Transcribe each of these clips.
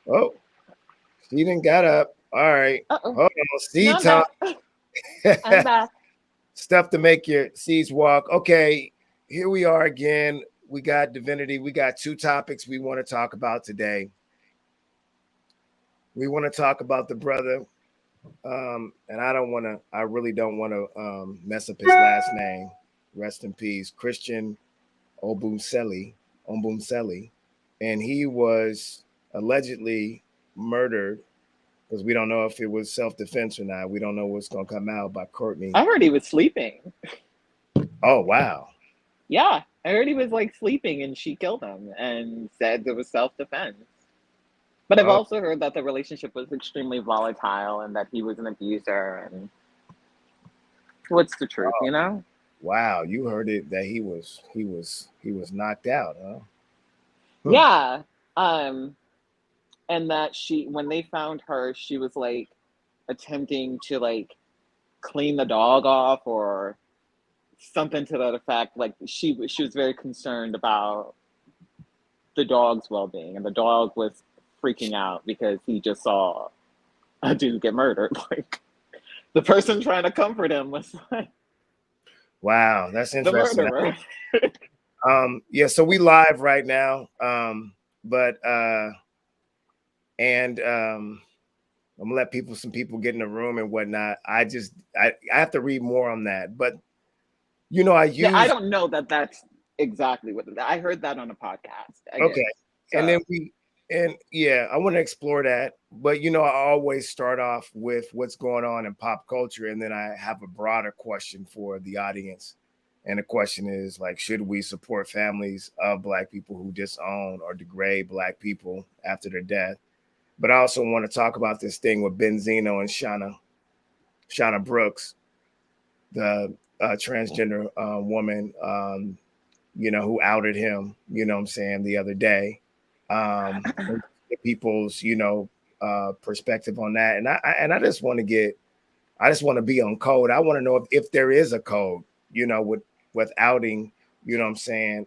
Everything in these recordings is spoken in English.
Oh, she didn't got up. All right. Uh-oh. Hold on. No, Seed I'm talk. back. I'm back. Stuff to make your seeds walk. Okay, here we are again. We got divinity. We got two topics we want to talk about today. We want to talk about the brother, and I really don't want to mess up his last name. Rest in peace, Christian Obunseli, Obunseli, and he was allegedly murdered because we don't know if it was self defense or not. We don't know what's going to come out by Courtney. I heard he was sleeping. Oh wow, Yeah, I heard he was like sleeping and she killed him and said it was self defense. But I've oh, also heard that the relationship was extremely volatile and that he was an abuser. And what's the truth, oh you know? wow. You heard it that he was knocked out, huh? Hmm. Yeah. Um, and that when they found her, she was like attempting to like clean the dog off or something to that effect. Like she was very concerned about the dog's well being, and the dog was freaking out because he just saw a dude get murdered. Like the person trying to comfort him was like Wow, that's the interesting. murderer. Yeah, so we live right now. But and I'm gonna let some people get in the room and whatnot. I have to read more on that. But I Yeah, I use don't know that that's exactly what I heard that on a podcast. I okay. did. And So, yeah, I want to explore that. But I always start off with what's going on in pop culture, and then I have a broader question for the audience. And the question is like, should we support families of black people who disown or degrade black people after their death? But I also want to talk about this thing with Benzino and Shauna Brooks, the transgender woman, who outed him, what I'm saying, the other day. And people's, perspective on that. And I just want to I just want to be on code. I want to know if there is a code, with outing, what I'm saying,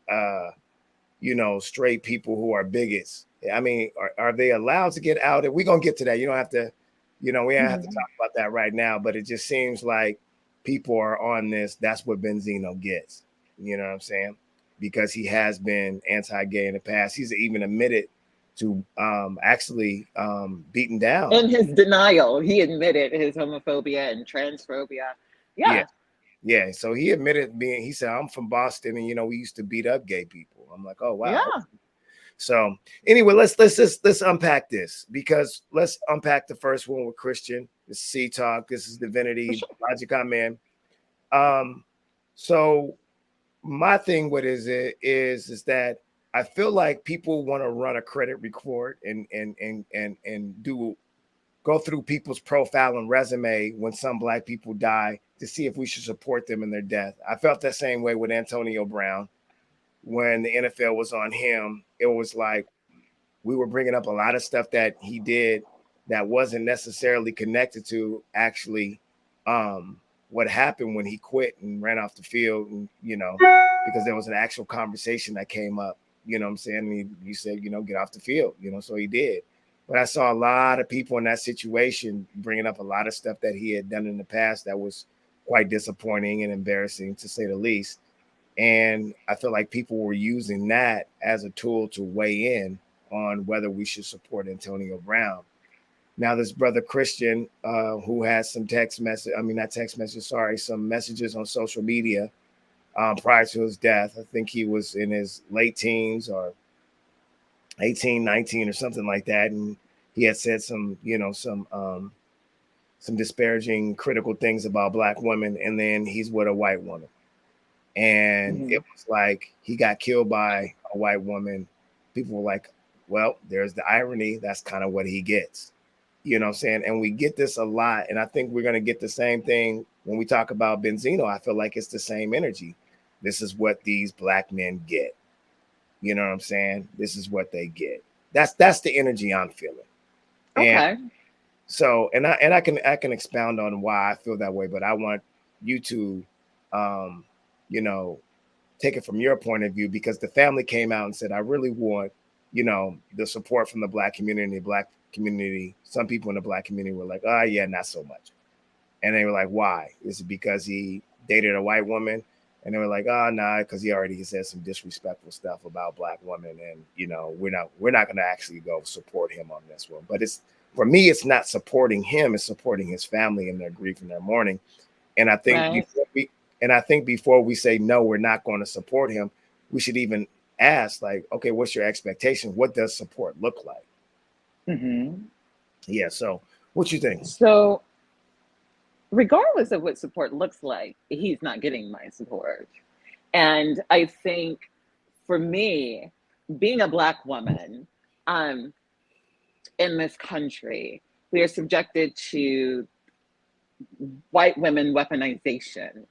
straight people who are bigots. I mean, are they allowed to get outed? We're gonna get to that. You don't have to, we don't have to mhm. talk about that right now, but it just seems like people are on this. That's what Benzino gets. You know what I'm saying? Because he has been anti-gay in the past. He's even admitted to actually beaten down. In his denial, he admitted his homophobia and transphobia. Yeah. Yeah. Yeah. So he admitted he said, I'm from Boston and we used to beat up gay people. I'm like, oh wow. Yeah. So anyway, let's unpack this because let's unpack the first one with Christian. This is C Talk. This is For Divinity, sure. Logic Amen. Um, so my thing with is that I feel like people want to run a credit report and do go through people's profile and resume when some black people die to see if we should support them in their death. I felt that same way with Antonio Brown when the NFL was on him. It was like we were bringing up a lot of stuff that he did that wasn't necessarily connected to actually what happened when he quit and ran off the field, and because there was an actual conversation that came up, what I'm saying, and he said, get off the field, so he did. But I saw a lot of people in that situation bringing up a lot of stuff that he had done in the past that was quite disappointing and embarrassing, to say the least. And I feel like people were using that as a tool to weigh in on whether we should support Antonio Brown. Now, this brother Christian, who has some not text message, sorry, some messages on social media prior to his death. I think he was in his late teens or 18, 19 or something like that. And he had said some disparaging, critical things about black women. And then he's with a white woman. And Mhm. it was like he got killed by a white woman. People were like, well, there's the irony. That's kind of what he gets. You know what I'm saying? And we get this a lot. And I think we're going to get the same thing when we talk about Benzino. I feel like it's the same energy. This is what these black men get. You know what I'm saying? This is what they get. That's the energy I'm feeling. And Okay. so, and I can expound on why I feel that way, but I want you to, um, you know, take it from your point of view, because the family came out and said, I really want, the support from the black community, some people in the black community were like, oh yeah, not so much. And they were like, why? Is it because he dated a white woman? And they were like, oh nah, because he already said some disrespectful stuff about black women, and we're not gonna actually go support him on this one. But it's, for me, it's not supporting him, it's supporting his family in their grief and their mourning. And I think Right. before we say no, we're not going to support him, we should even ask, like, okay, what's your expectation? What does support look like? Mm-hmm. Yeah. So what you think? So, regardless of what support looks like, he's not getting my support. And I think for me, being a Black woman in this country, we are subjected to white women weaponization.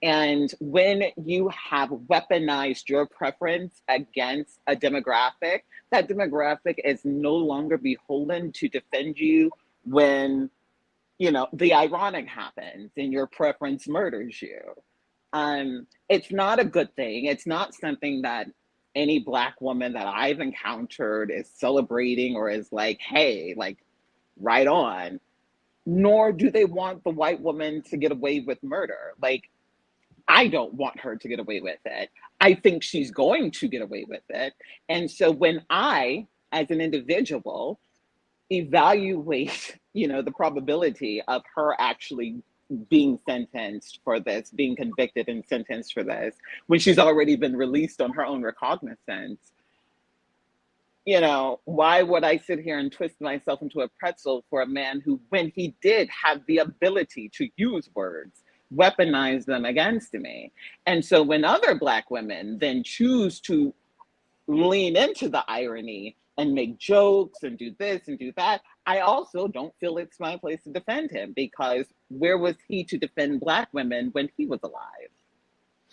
And when you have weaponized your preference against a demographic, that demographic is no longer beholden to defend you when, the ironic happens and your preference murders you. It's not a good thing. It's not something that any Black woman that I've encountered is celebrating or is like, hey, like, right on. Nor do they want the white woman to get away with murder. Like, I don't want her to get away with it. I think she's going to get away with it. And so when I, as an individual, evaluate, the probability of her actually being sentenced for this, being convicted and sentenced for this, when she's already been released on her own recognizance, why would I sit here and twist myself into a pretzel for a man who, when he did have the ability to use words, weaponize them against me? And so when other Black women then choose to lean into the irony and make jokes and do this and do that, I also don't feel it's my place to defend him, because where was he to defend Black women when he was alive?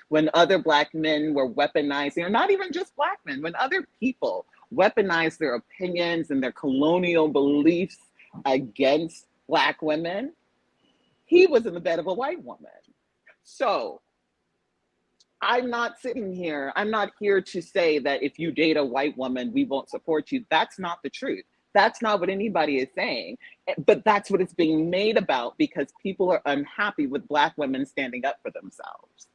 When other Black men were weaponizing, or not even just Black men, when other people weaponized their opinions and their colonial beliefs against Black women, he was in the bed of a white woman. So I'm not here to say that if you date a white woman, we won't support you. That's not the truth. That's not what anybody is saying. But that's what it's being made about, because people are unhappy with Black women standing up for themselves.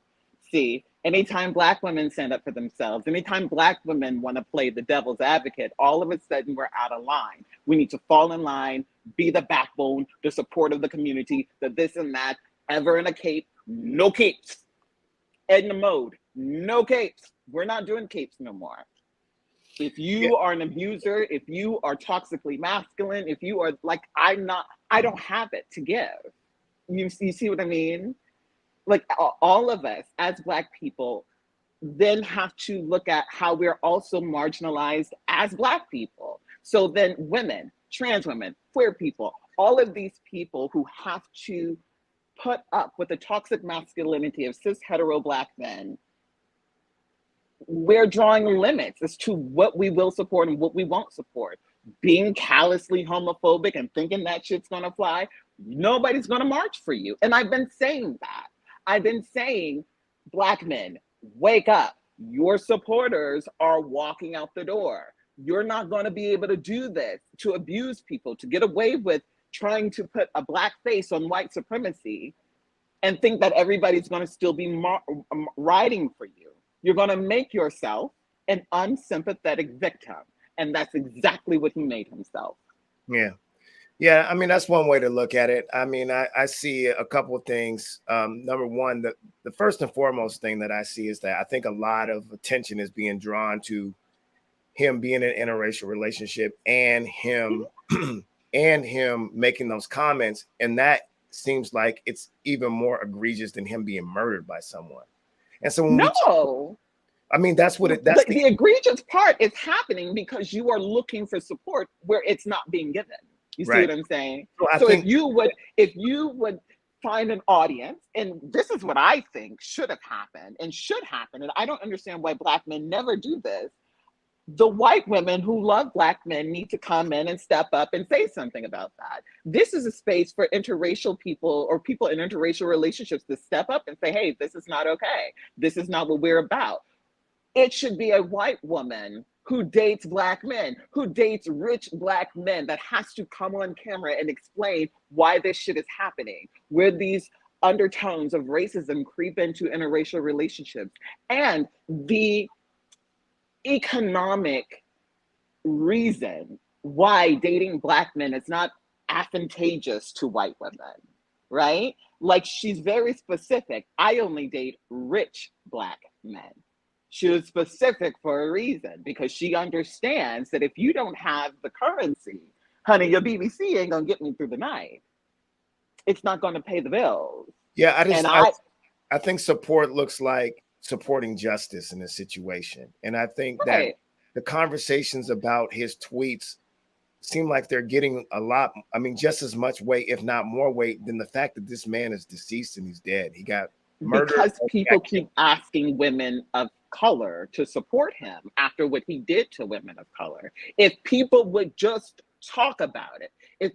See, anytime Black women stand up for themselves, anytime Black women want to play the devil's advocate, all of a sudden we're out of line. We need to fall in line, be the backbone, the support of the community, the this and that, ever in a cape, no capes. Edna Mode, no capes. We're not doing capes no more. If you are an abuser, if you are toxically masculine, if you are like, I don't have it to give. You see what I mean? Like, all of us as Black people then have to look at how we're also marginalized as Black people. So then women, trans women, queer people, all of these people who have to put up with the toxic masculinity of cis hetero Black men, we're drawing limits as to what we will support and what we won't support. Being callously homophobic and thinking that shit's gonna fly, nobody's gonna march for you. And I've been saying that. I've been saying, Black men, wake up. Your supporters are walking out the door. You're not gonna be able to do this, to abuse people, to get away with trying to put a Black face on white supremacy and think that everybody's going to still be riding for you. You're going to make yourself an unsympathetic victim. And that's exactly what he made himself. Yeah. Yeah. I mean, that's one way to look at it. I mean, I see a couple of things. Number one, the first and foremost thing that I see is that I think a lot of attention is being drawn to him being in an interracial relationship and him and him making those comments. And that seems like it's even more egregious than him being murdered by someone. And so when I mean, that's what that's the egregious part is happening because you are looking for support where it's not being given. You see what I'm saying? So if you would find an audience, and this is what I think should have happened and should happen, and I don't understand why Black men never do this. The white women who love Black men need to come in and step up and say something about that. This is a space for interracial people or people in interracial relationships to step up and say, hey, this is not okay. This is not what we're about. It should be a white woman who dates black men, who dates rich black men, that has to come on camera and explain why this shit is happening, where these undertones of racism creep into interracial relationships, and the economic reason why dating black men is not advantageous to white women, right? Like, she's very specific. I only date rich black men. She was specific for a reason, because she understands that if you don't have the currency, honey, your BBC ain't gonna get me through the night. It's not gonna pay the bills. Yeah, And I think support looks like supporting justice in this situation. And I think that right. the conversations about his tweets seem like they're getting a lot, I mean, just as much weight, if not more weight, than the fact that this man is deceased and he's dead. He got murdered. Because people keep asking women of color to support him after what he did to women of color. If people would just talk about it, if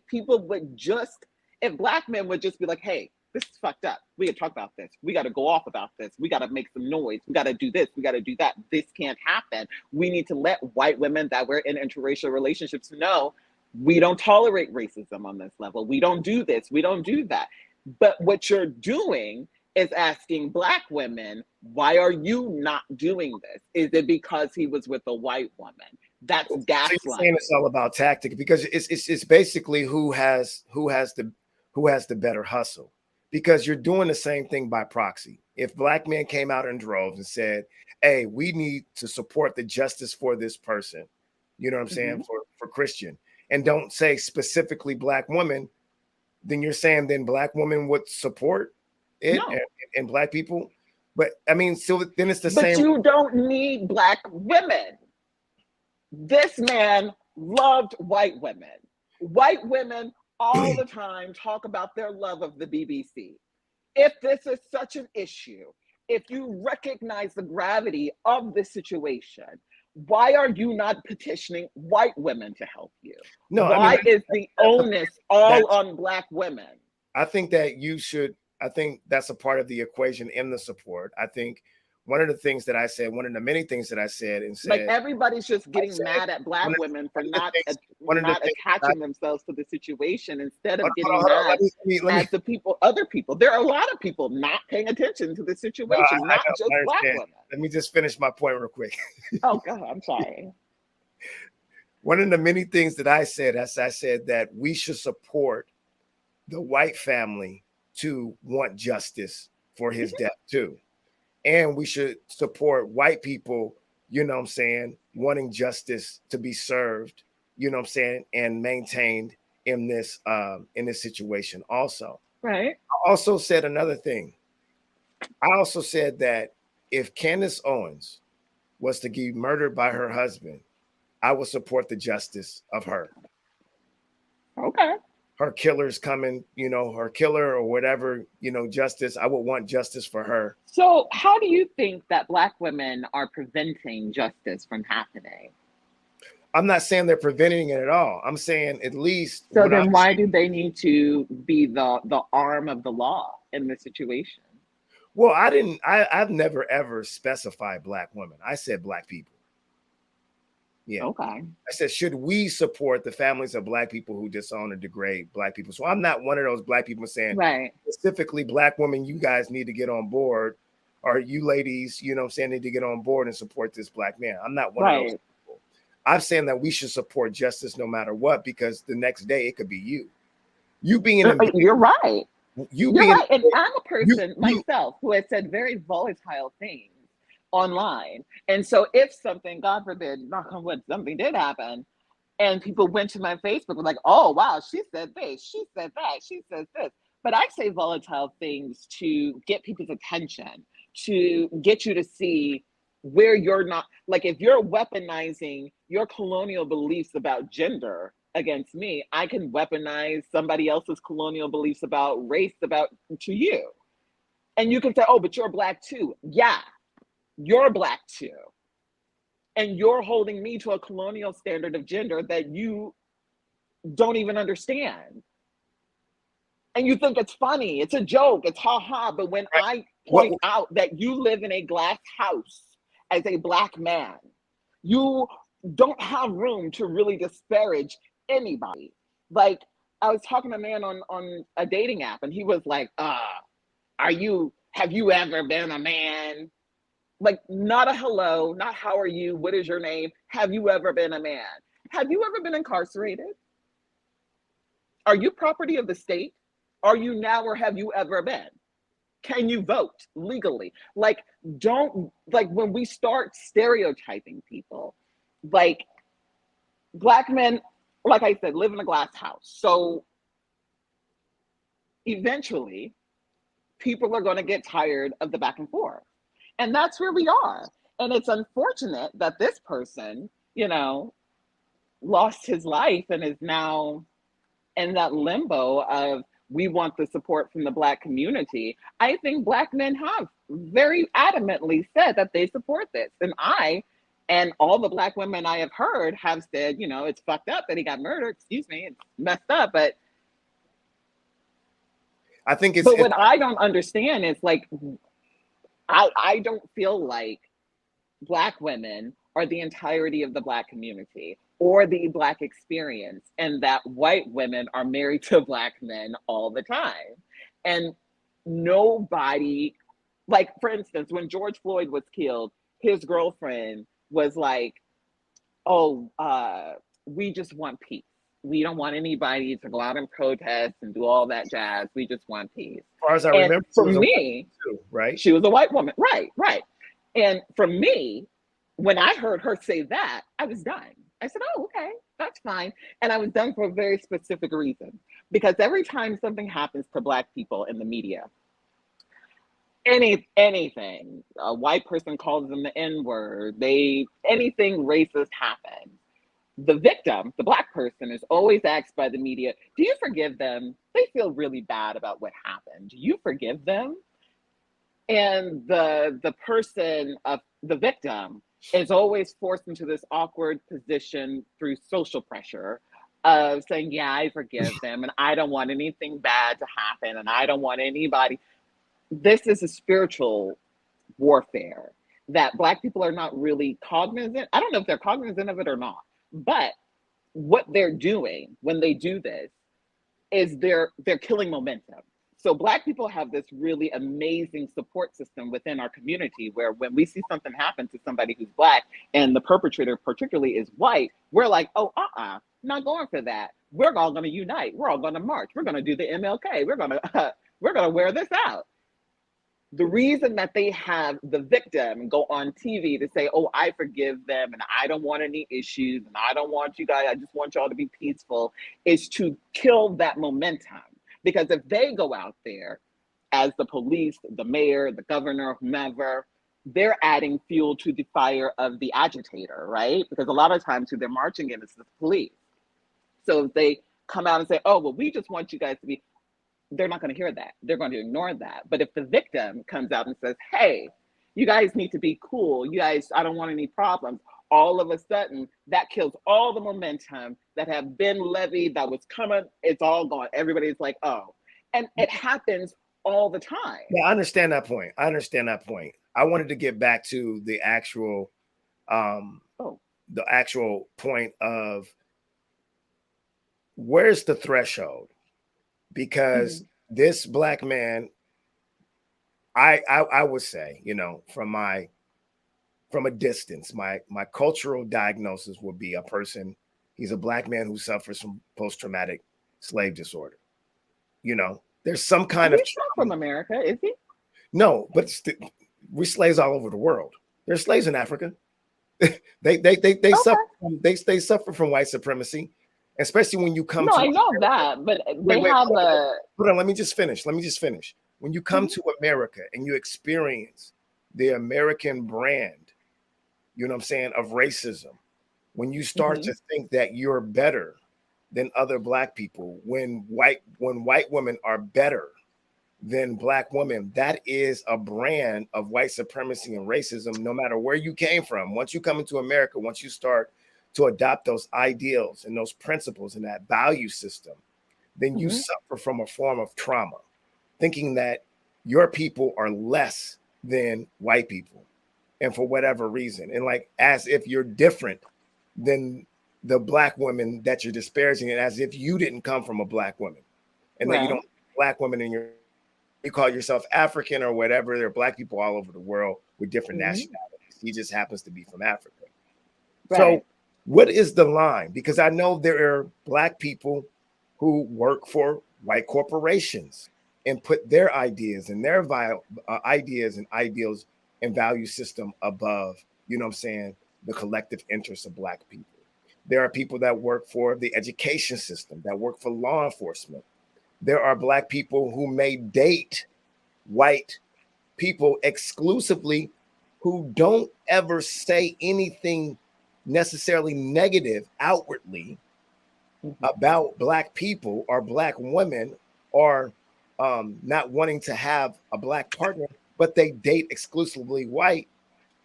black men would just be like, hey, this is fucked up. We gotta talk about this. We gotta go off about this. We gotta make some noise. We gotta do this. We gotta do that. This can't happen. We need to let white women that we're in interracial relationships know we don't tolerate racism on this level. We don't do this. We don't do that. But what you're doing is asking black women, why are you not doing this? Is it because he was with a white woman? That's gaslighting. So you're saying it's all about tactic, because it's basically who has the better hustle. Because you're doing the same thing by proxy. If black men came out in droves and said, hey, we need to support the justice for this person, you know what I'm saying, for Christian, and don't say specifically black woman, then you're saying then black women would support it, no. and black people. But I mean, so then it's the same. But you don't need black women. This man loved white women. White women all the time talk about their love of the BBC. If this is such an issue, if you recognize the gravity of the situation, why are you not petitioning white women to help you? No, why is the onus all on black women? I think that you should. I think that's a part of the equation in the support. I think one of the things that I said, one of the many things that I said, and said, like, everybody's just getting mad at black women for not attaching themselves to the situation, instead of getting mad at the people, other people. There are a lot of people not paying attention to the situation, not just black women. Let me just finish my point real quick. Oh God, I'm sorry. One of the many things that I said, as I said, that we should support the white family to want justice for his death too. And we should support white people, you know what I'm saying, wanting justice to be served, you know what I'm saying, and maintained in this situation also. Right. I also said another thing. I also said that if Candace Owens was to be murdered by her husband, I would support the justice of her. Okay. Her killer's coming, you know, her killer or whatever, you know, justice. I would want justice for her. So how do you think that black women are preventing justice from happening? I'm not saying they're preventing it at all. I'm saying at least. So then why do they need to be the arm of the law in this situation? Well, I've never ever specified black women. I said black people. Yeah. Okay. I said, should we support the families of black people who disown and degrade black people? So I'm not one of those black people saying, right, specifically black women, you guys need to get on board, or you ladies, you know what I'm saying, need to get on board and support this black man. I'm not one of those people. I'm saying that we should support justice no matter what, because the next day it could be you. You being you're right. You're right. And I'm a person myself who has said very volatile things online. And so if something, God forbid, knock on wood, something did happen, and people went to my Facebook and like, oh, wow, she said this, she said that, she says this. But I say volatile things to get people's attention, to get you to see where you're not, like, if you're weaponizing your colonial beliefs about gender against me, I can weaponize somebody else's colonial beliefs about race to you. And you can say, oh, but you're black too. Yeah. You're black too. And you're holding me to a colonial standard of gender that you don't even understand. And you think it's funny, it's a joke, it's ha-ha. But when I point out that you live in a glass house as a black man, you don't have room to really disparage anybody. Like, I was talking to a man on a dating app, and he was like, have you ever been a man? Like, not a hello, not how are you, what is your name? Have you ever been a man? Have you ever been incarcerated? Are you property of the state? Are you now, or have you ever been? Can you vote legally? Like, don't, like, when we start stereotyping people, like, Black men, like I said, live in a glass house. So eventually, people are going to get tired of the back and forth. And that's where we are. And it's unfortunate that this person, lost his life and is now in that limbo of, we want the support from the Black community. I think Black men have very adamantly said that they support this. And all the Black women I have heard have said, it's fucked up that he got murdered. Excuse me, it's messed up. But I think but what I don't understand is, like, I don't feel like Black women are the entirety of the Black community or the Black experience, and that white women are married to Black men all the time. And nobody, like, for instance, when George Floyd was killed, his girlfriend was like, oh, we just want peace. We don't want anybody to go out and protest and do all that jazz. We just want peace. As far as I And remember, for me, too, right? She was a white woman. Right. And for me, when I heard her say that, I was done. I said, oh, okay, that's fine. And I was done for a very specific reason. Because every time something happens to Black people in the media, anything, a white person calls them the N-word, anything racist happens, the victim, the Black person, is always asked by the media, do you forgive them? They feel really bad about what happened. Do you forgive them? And the person of the victim is always forced into this awkward position through social pressure of saying, yeah, I forgive them, and I don't want anything bad to happen, and I don't want anybody. This is a spiritual warfare that Black people are not really cognizant. I don't know if they're cognizant of it or not, but what they're doing when they do this is they're killing momentum. So Black people have this really amazing support system within our community, where when we see something happen to somebody who's Black, and the perpetrator particularly is white, we're like, oh, not going for that. We're all going to unite. We're all going to march. We're going to do the MLK. We're going to wear this out. The reason that they have the victim go on TV to say, oh, I forgive them, and I don't want any issues, and I don't want you guys, I just want y'all to be peaceful, is to kill that momentum. Because if they go out there as the police, the mayor, the governor, whomever, they're adding fuel to the fire of the agitator, right? Because a lot of times who they're marching in is the police. So if they come out and say, oh, well, we just want you guys to be, they're not going to hear that. They're going to ignore that. But if the victim comes out and says, hey, you guys need to be cool. You guys, I don't want any problems. All of a sudden, that kills all the momentum that have been levied, that was coming. It's all gone. Everybody's like, oh. And it happens all the time. Yeah, I understand that point. I wanted to get back to the actual point of where's the threshold? Because this Black man, I would say, from a distance, my cultural diagnosis would be a person. He's a Black man who suffers from post-traumatic slave disorder. There's some kind of he's not from America, is he? No, but we're slaves all over the world. There's slaves in Africa. they suffer from white supremacy. Especially when you come to I know that, but hold on, let me just finish. When you come to America and you experience the American brand, you know what I'm saying, of racism, when you start to think that you're better than other Black people, when white women are better than Black women, that is a brand of white supremacy and racism, no matter where you came from. Once you come into America, once you start to adopt those ideals and those principles and that value system, then you suffer from a form of trauma, thinking that your people are less than white people. And for whatever reason, and like as if you're different than the black women that you're disparaging it, as if you didn't come from a black woman and that you Right. don't black women in your, you call yourself African or whatever. There are black people all over the world with different Mm-hmm. nationalities. He just happens to be from Africa. So Right. what is the line? Because I know there are black people who work for white corporations and put their ideas and their ideas and ideals and value system above, you know what I'm saying, the collective interests of black people. There are people that work for the education system, that work for law enforcement. There are black people who may date white people exclusively who don't ever say anything necessarily negative outwardly Mm-hmm. about black people or black women or not wanting to have a black partner, but they date exclusively white.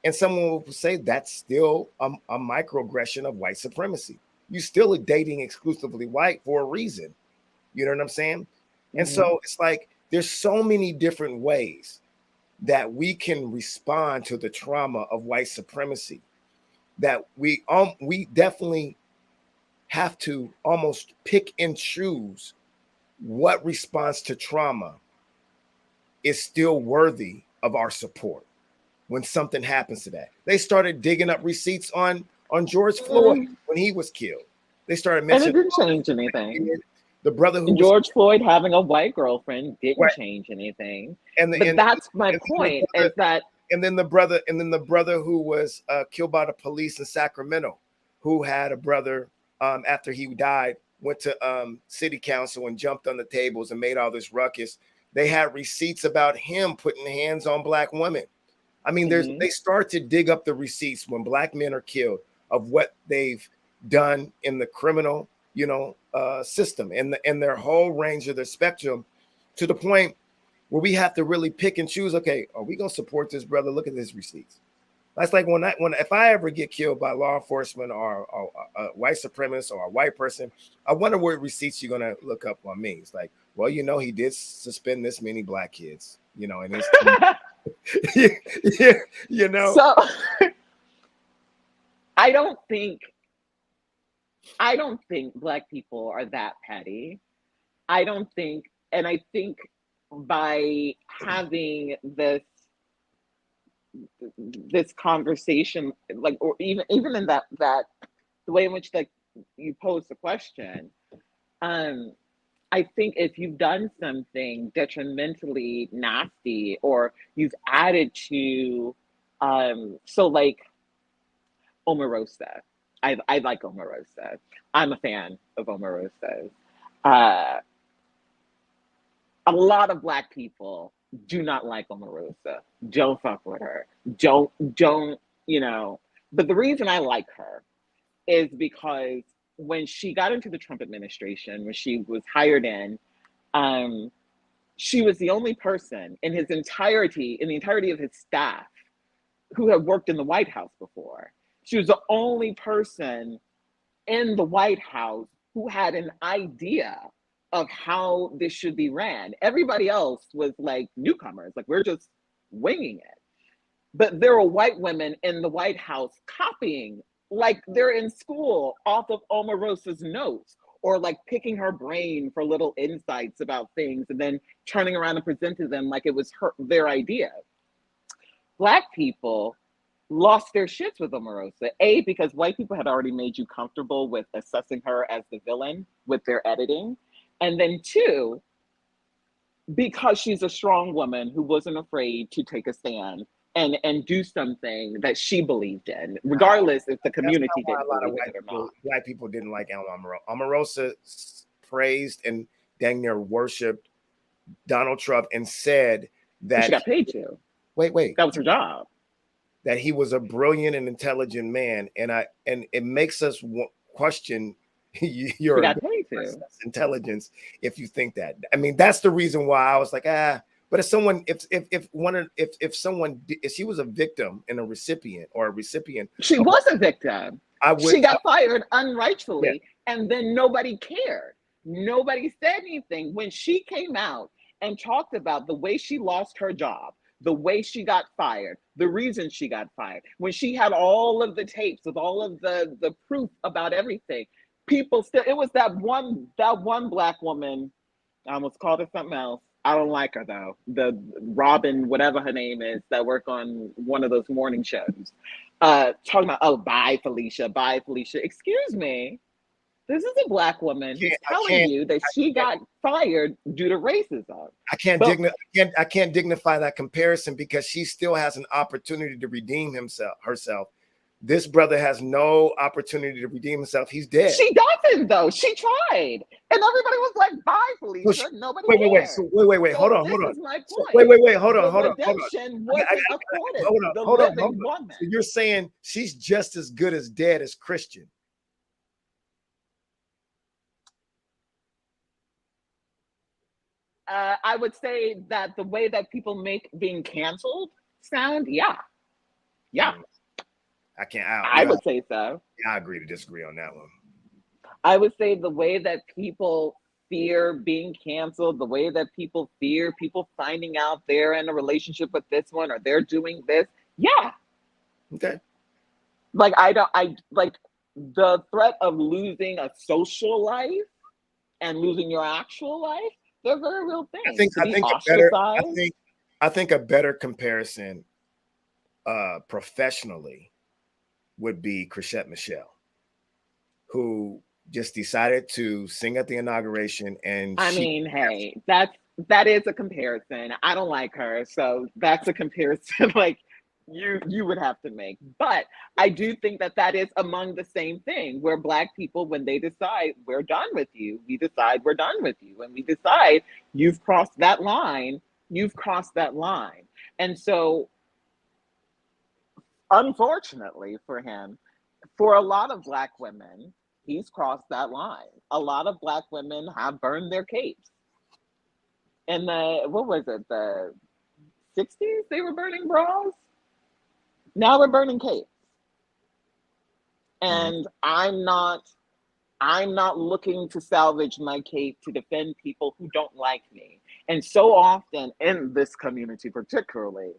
And someone will say that's still a microaggression of white supremacy. You still are dating exclusively white for a reason. You know what I'm saying? And Mm-hmm. so it's like there's so many different ways that we can respond to the trauma of white supremacy that we definitely have to almost pick and choose what response to trauma is still worthy of our support when something happens to that. They started digging up receipts on George Floyd Mm-hmm. when he was killed. They started And it mentioning didn't change anything. the brother who And was George Floyd having a white girlfriend didn't right, change anything. and the But that's my and then the point, brother is that and then the brother who was killed by the police in Sacramento, who had a brother after he died, went to city council and jumped on the tables and made all this ruckus. They had receipts about him putting hands on black women. I mean, mm-hmm. they start to dig up the receipts when black men are killed of what they've done in the criminal, system and their whole range of their spectrum, to the point where we have to really pick and choose. Okay, are we gonna support this brother? Look at his receipts. That's like when if I ever get killed by law enforcement or a white supremacist or a white person, I wonder what receipts you're gonna look up on me. It's like, well, he did suspend this many black kids, and he's yeah, you know. So I don't think black people are that petty. I don't think, and I think by having this conversation, like, or even in that the way in which, like, you pose the question, um I think if you've done something detrimentally nasty, or you've added to, so like Omarosa, I like Omarosa. I'm a fan of Omarosa. uh a lot of black people do not like Omarosa. Don't fuck with her. Don't, you know. But the reason I like her is because when she got into the Trump administration, when she was hired in, um, she was the only person in the entirety of his staff, who had worked in the White House before. She was the only person in the White House who had an idea of how this should be ran. Everybody else was like newcomers, like, we're just winging it. But there were white women in the White House copying, like they're in school, off of Omarosa's notes, or like picking her brain for little insights about things and then turning around and presenting them like it was their idea. Black people lost their shits with Omarosa. A, because white people had already made you comfortable with assessing her as the villain with their editing. And then two, because she's a strong woman who wasn't afraid to take a stand and do something that she believed in, regardless if the That's not community why a didn't lot of believe in it or not. black people didn't like Omarosa. Praised and dang near worshipped Donald Trump and said But she that got paid to. wait, That was her job. that he was a brilliant and intelligent man, and it makes us question She your got paid to. intelligence if you think that. I mean, that's the reason why I was like, But if someone, if someone, if she was a victim and a recipient She of, was a victim. I would, She got fired yeah, unrightfully, and then nobody cared. Nobody said anything when she came out and talked about the way she lost her job, the way she got fired, the reason she got fired, when she had all of the tapes with all of the proof about everything, people still, it was that one black woman, I almost called her something else. I don't like her though. The Robin, whatever her name is, that work on one of those morning shows. Talking about, oh, bye Felicia, bye Felicia. Excuse me. This is a black woman who's telling you that she got fired due to racism. I can't dignify that comparison because she still has an opportunity to redeem herself. This brother has no opportunity to redeem himself. He's dead. She doesn't though. She tried, and everybody was like, "Bye, Felicia." Nobody cared. Wait. So hold on. This is my point. So, wait. Hold on. Redemption wasn't accorded. Hold on. So you're saying she's just as good as dead as Christian? I would say that the way that people make being canceled sound, yeah. I would say so. Yeah, I agree to disagree on that one. I would say the way that people fear being canceled, the way that people fear people finding out they're in a relationship with this one or they're doing this, yeah. Okay. Like like the threat of losing a social life and losing your actual life, they're very real things. I think a better comparison professionally would be Chrisette Michele, who just decided to sing at the inauguration. And hey, that is a comparison. I don't like her, so that's a comparison like you would have to make. But I do think that is among the same thing, where Black people, when they decide we're done with you, we decide we're done with you. When we decide you've crossed that line, you've crossed that line. And so, unfortunately for him, for a lot of Black women, he's crossed that line. A lot of Black women have burned their capes. In the 60s, they were burning bras? Now we're burning capes. And I'm not looking to salvage my cape to defend people who don't like me. And so often in this community particularly,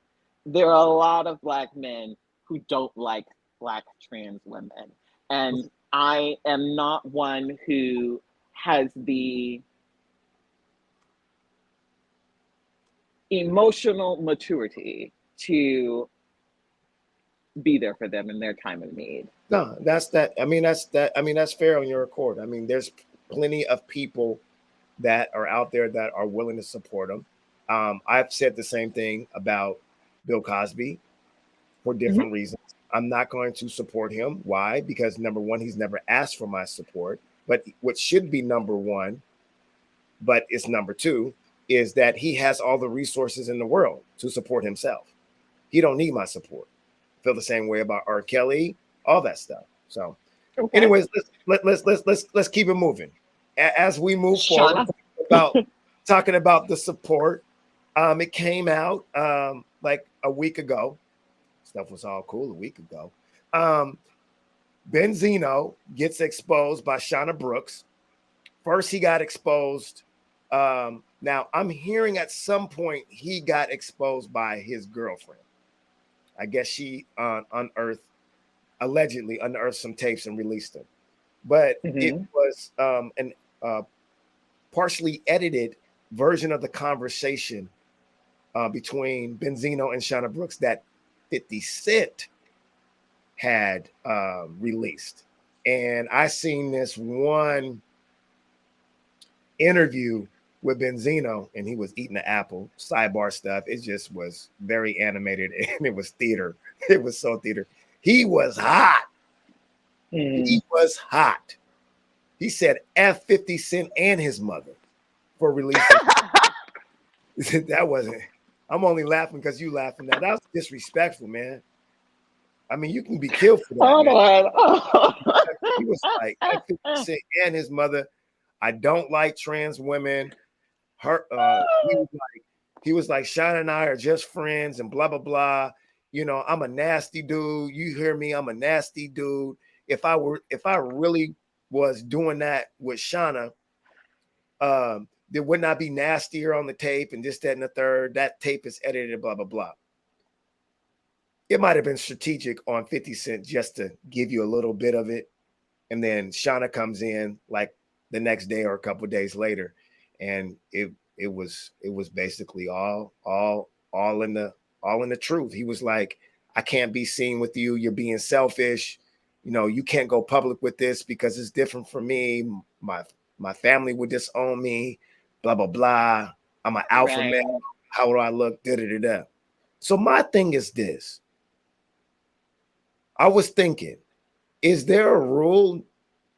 there are a lot of Black men who don't like Black trans women. And I am not one who has the emotional maturity to be there for them in their time of need. No, that's fair on your accord. I mean, there's plenty of people that are out there that are willing to support them. I've said the same thing about Bill Cosby for different reasons. I'm not going to support him. Why? Because number one, he's never asked for my support. But what should be number one, but it's number two, is that he has all the resources in the world to support himself. He don't need my support. Feel the same way about R. Kelly, all that stuff. So, anyways, let's keep it moving. As we move forward about talking about the support, it came out like a week ago. Stuff was all cool a week ago. Benzino gets exposed by Shauna Brooks. First, he got exposed. Now, I'm hearing at some point he got exposed by his girlfriend. I guess she allegedly unearthed some tapes and released them. But it was an partially edited version of the conversation between Benzino and Shauna Brooks that 50 Cent had released. And I seen this one interview with Benzino, and he was eating an apple, sidebar stuff. It just was very animated, and it was theater. It was so theater. He was hot. He was hot. He said F 50 Cent and his mother for releasing. That wasn't. I'm only laughing because you laughing. That was disrespectful, man. I mean, you can be killed for that. He was like F 50 Cent and his mother. I don't like trans women. He was like, Shauna and I are just friends and blah, blah, blah. You know, I'm a nasty dude. You hear me? I'm a nasty dude. If I really was doing that with Shauna, there would not be nastier on the tape and this, that, and the third. That tape is edited, blah, blah, blah. It might have been strategic on 50 Cent just to give you a little bit of it. And then Shauna comes in like the next day or a couple of days later. And it was basically all in the truth. He was like, I can't be seen with you. You're being selfish. You know, you can't go public with this because it's different for me. My family would disown me, blah, blah, blah. I'm an alpha male. How do I look? Da, da, da, da. So my thing is this. I was thinking, is there a rule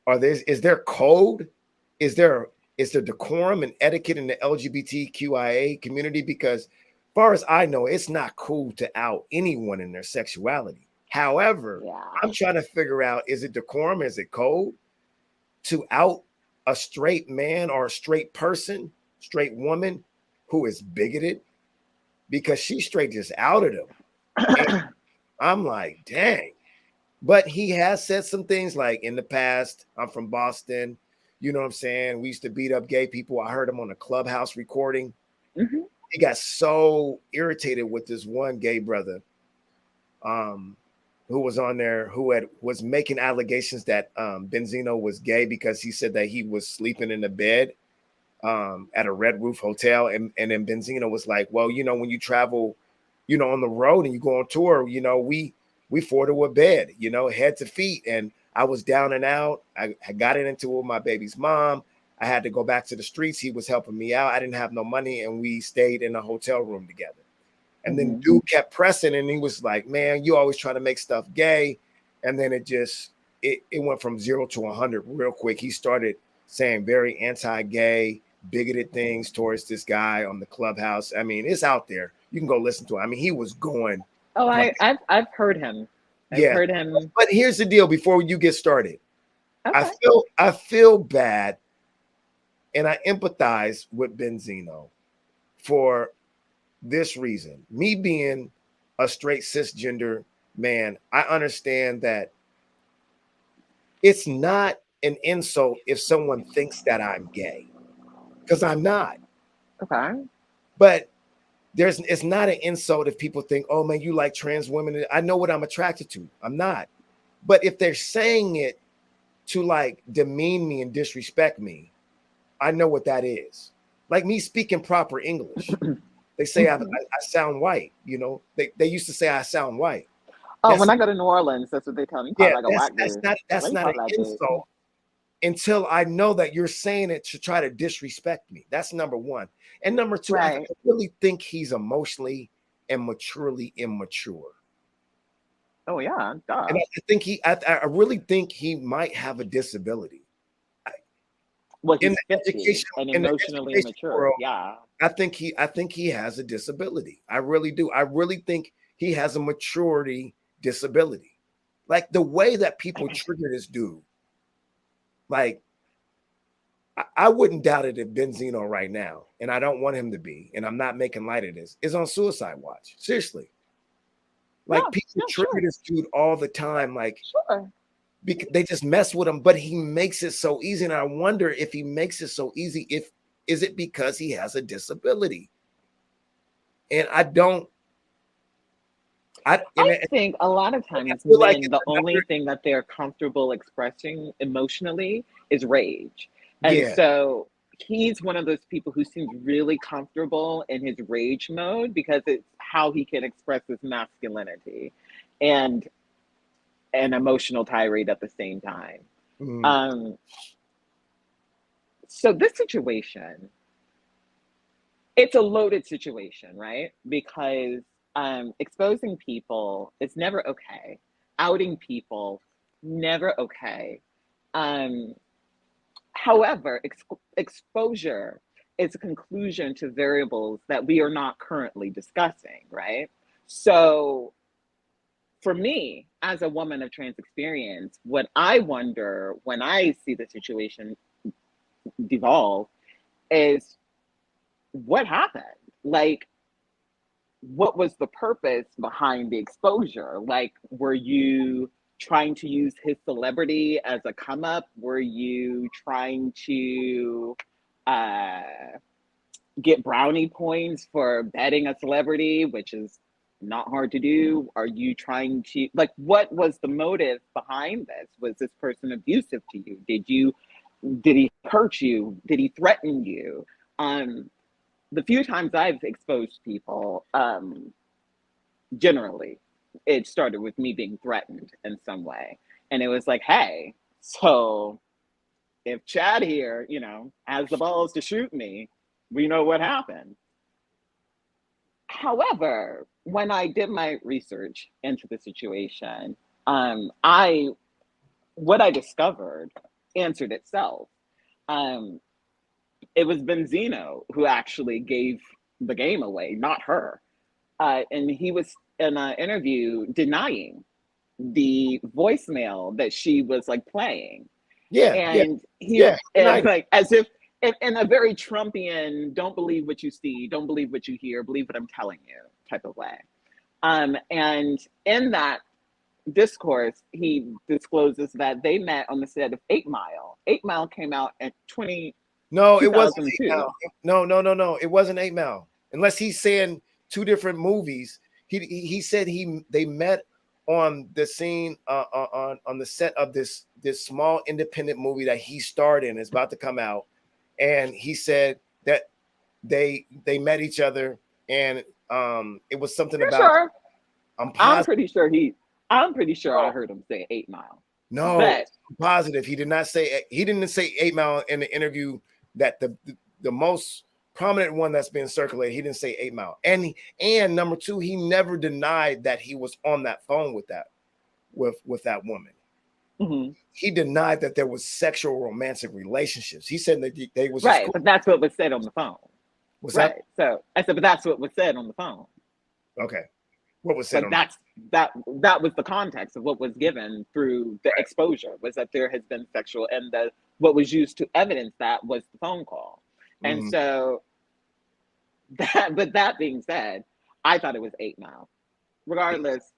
or is there code? Is there decorum and etiquette in the LGBTQIA community? Because as far as I know, it's not cool to out anyone in their sexuality. However, I'm trying to figure out, is it decorum? Is it code to out a straight man or a straight person, straight woman who is bigoted? Because she straight just outed him. And I'm like, dang. But he has said some things like, in the past, I'm from Boston. You know what I'm saying? We used to beat up gay people. I heard him on a Clubhouse recording. Mm-hmm. He got so irritated with this one gay brother who was on there, who was making allegations that Benzino was gay because he said that he was sleeping in the bed at a Red Roof hotel. And then Benzino was like, well, you know, when you travel, you know, on the road and you go on tour, you know, we forward to a bed, you know, head to feet. And I was down and out. I got into it with my baby's mom. I had to go back to the streets. He was helping me out. I didn't have no money. And we stayed in a hotel room together. And then dude kept pressing. And he was like, man, you always try to make stuff gay. And then it went from 0 to 100 real quick. He started saying very anti-gay, bigoted things towards this guy on the Clubhouse. I mean, it's out there. You can go listen to it. I mean, he was going. Oh, I've heard him. I've heard him. But here's the deal before you get started. Okay. I feel bad and I empathize with Benzino for this reason. Me being a straight cisgender man, I understand that it's not an insult if someone thinks that I'm gay, because I'm not. Okay. But it's not an insult if people think, oh man, you like trans women. I know what I'm attracted to. I'm not. But if they're saying it to like demean me and disrespect me, I know what that is. Like me speaking proper English. They say I sound white, you know. They used to say I sound white. Oh, when I go to New Orleans, that's what they tell me. Yeah, that's not an insult until I know that you're saying it to try to disrespect me. That's number one. And number two, I really think he's emotionally and maturely immature. Oh yeah, duh. And I really think he might have a disability. Well, he's education and emotionally immature. World, yeah, I think he has a disability. I really do. I really think he has a maturity disability. Like the way that people trigger this dude. Like, I wouldn't doubt it if Benzino right now, and I don't want him to be, and I'm not making light of this, is on suicide watch. Seriously. Like people trigger this dude all the time. Like, they just mess with him, but he makes it so easy. And I wonder if he makes it so easy, is it because he has a disability? And I think a lot of times men, like the only thing that they're comfortable expressing emotionally is rage. And so he's one of those people who seems really comfortable in his rage mode because it's how he can express his masculinity and an emotional tirade at the same time. So this situation, it's a loaded situation, right? Because exposing people is never okay. Outing people, never okay. However, exposure is a conclusion to variables that we are not currently discussing, right? So for me, as a woman of trans experience, what I wonder when I see the situation devolve is what happened? Like, what was the purpose behind the exposure? Like, were you trying to use his celebrity as a come up? Were you trying to get brownie points for betting a celebrity, which is not hard to do? Are you trying to, like, what was the motive behind this? Was this person abusive to you? Did he hurt you? Did he threaten you? The few times I've exposed people, generally, it started with me being threatened in some way. And it was like, hey, so if Chad here, has the balls to shoot me, we know what happened. However, when I did my research into the situation, I what I discovered answered itself. Um, it was Benzino who actually gave the game away, not her. And he was in an interview denying the voicemail that she was like playing. Yeah, yeah, And yeah. and like as if in a very Trumpian, don't believe what you see, don't believe what you hear, believe what I'm telling you type of way. And in that discourse, he discloses that they met on the set of 8 Mile. 8 Mile came out at No, it wasn't 8 2002. Mile. No. It wasn't 8 Mile. Unless he's saying two different movies. He said they met on the scene on the set of this small independent movie that he starred in. It's about to come out, and he said that they met each other, and it was something about. Sure? I'm I'm pretty sure I heard him say 8 Mile. No, But I'm positive he didn't say 8 Mile in the interview. That the most prominent one that's been circulated, he didn't say 8 Mile. And number two, he never denied that he was on that phone with that woman. mm-hmm. He denied that there was sexual romantic relationships. He said that they was right, but that's what was said on the phone. Was right. That? So I said, but that's what was said on the phone. Okay. What was said? Like that was the context of what was given through the exposure, was that there has been sexual, and what was used to evidence that was the phone call. And so that being said, I thought it was 8 Mile. Regardless,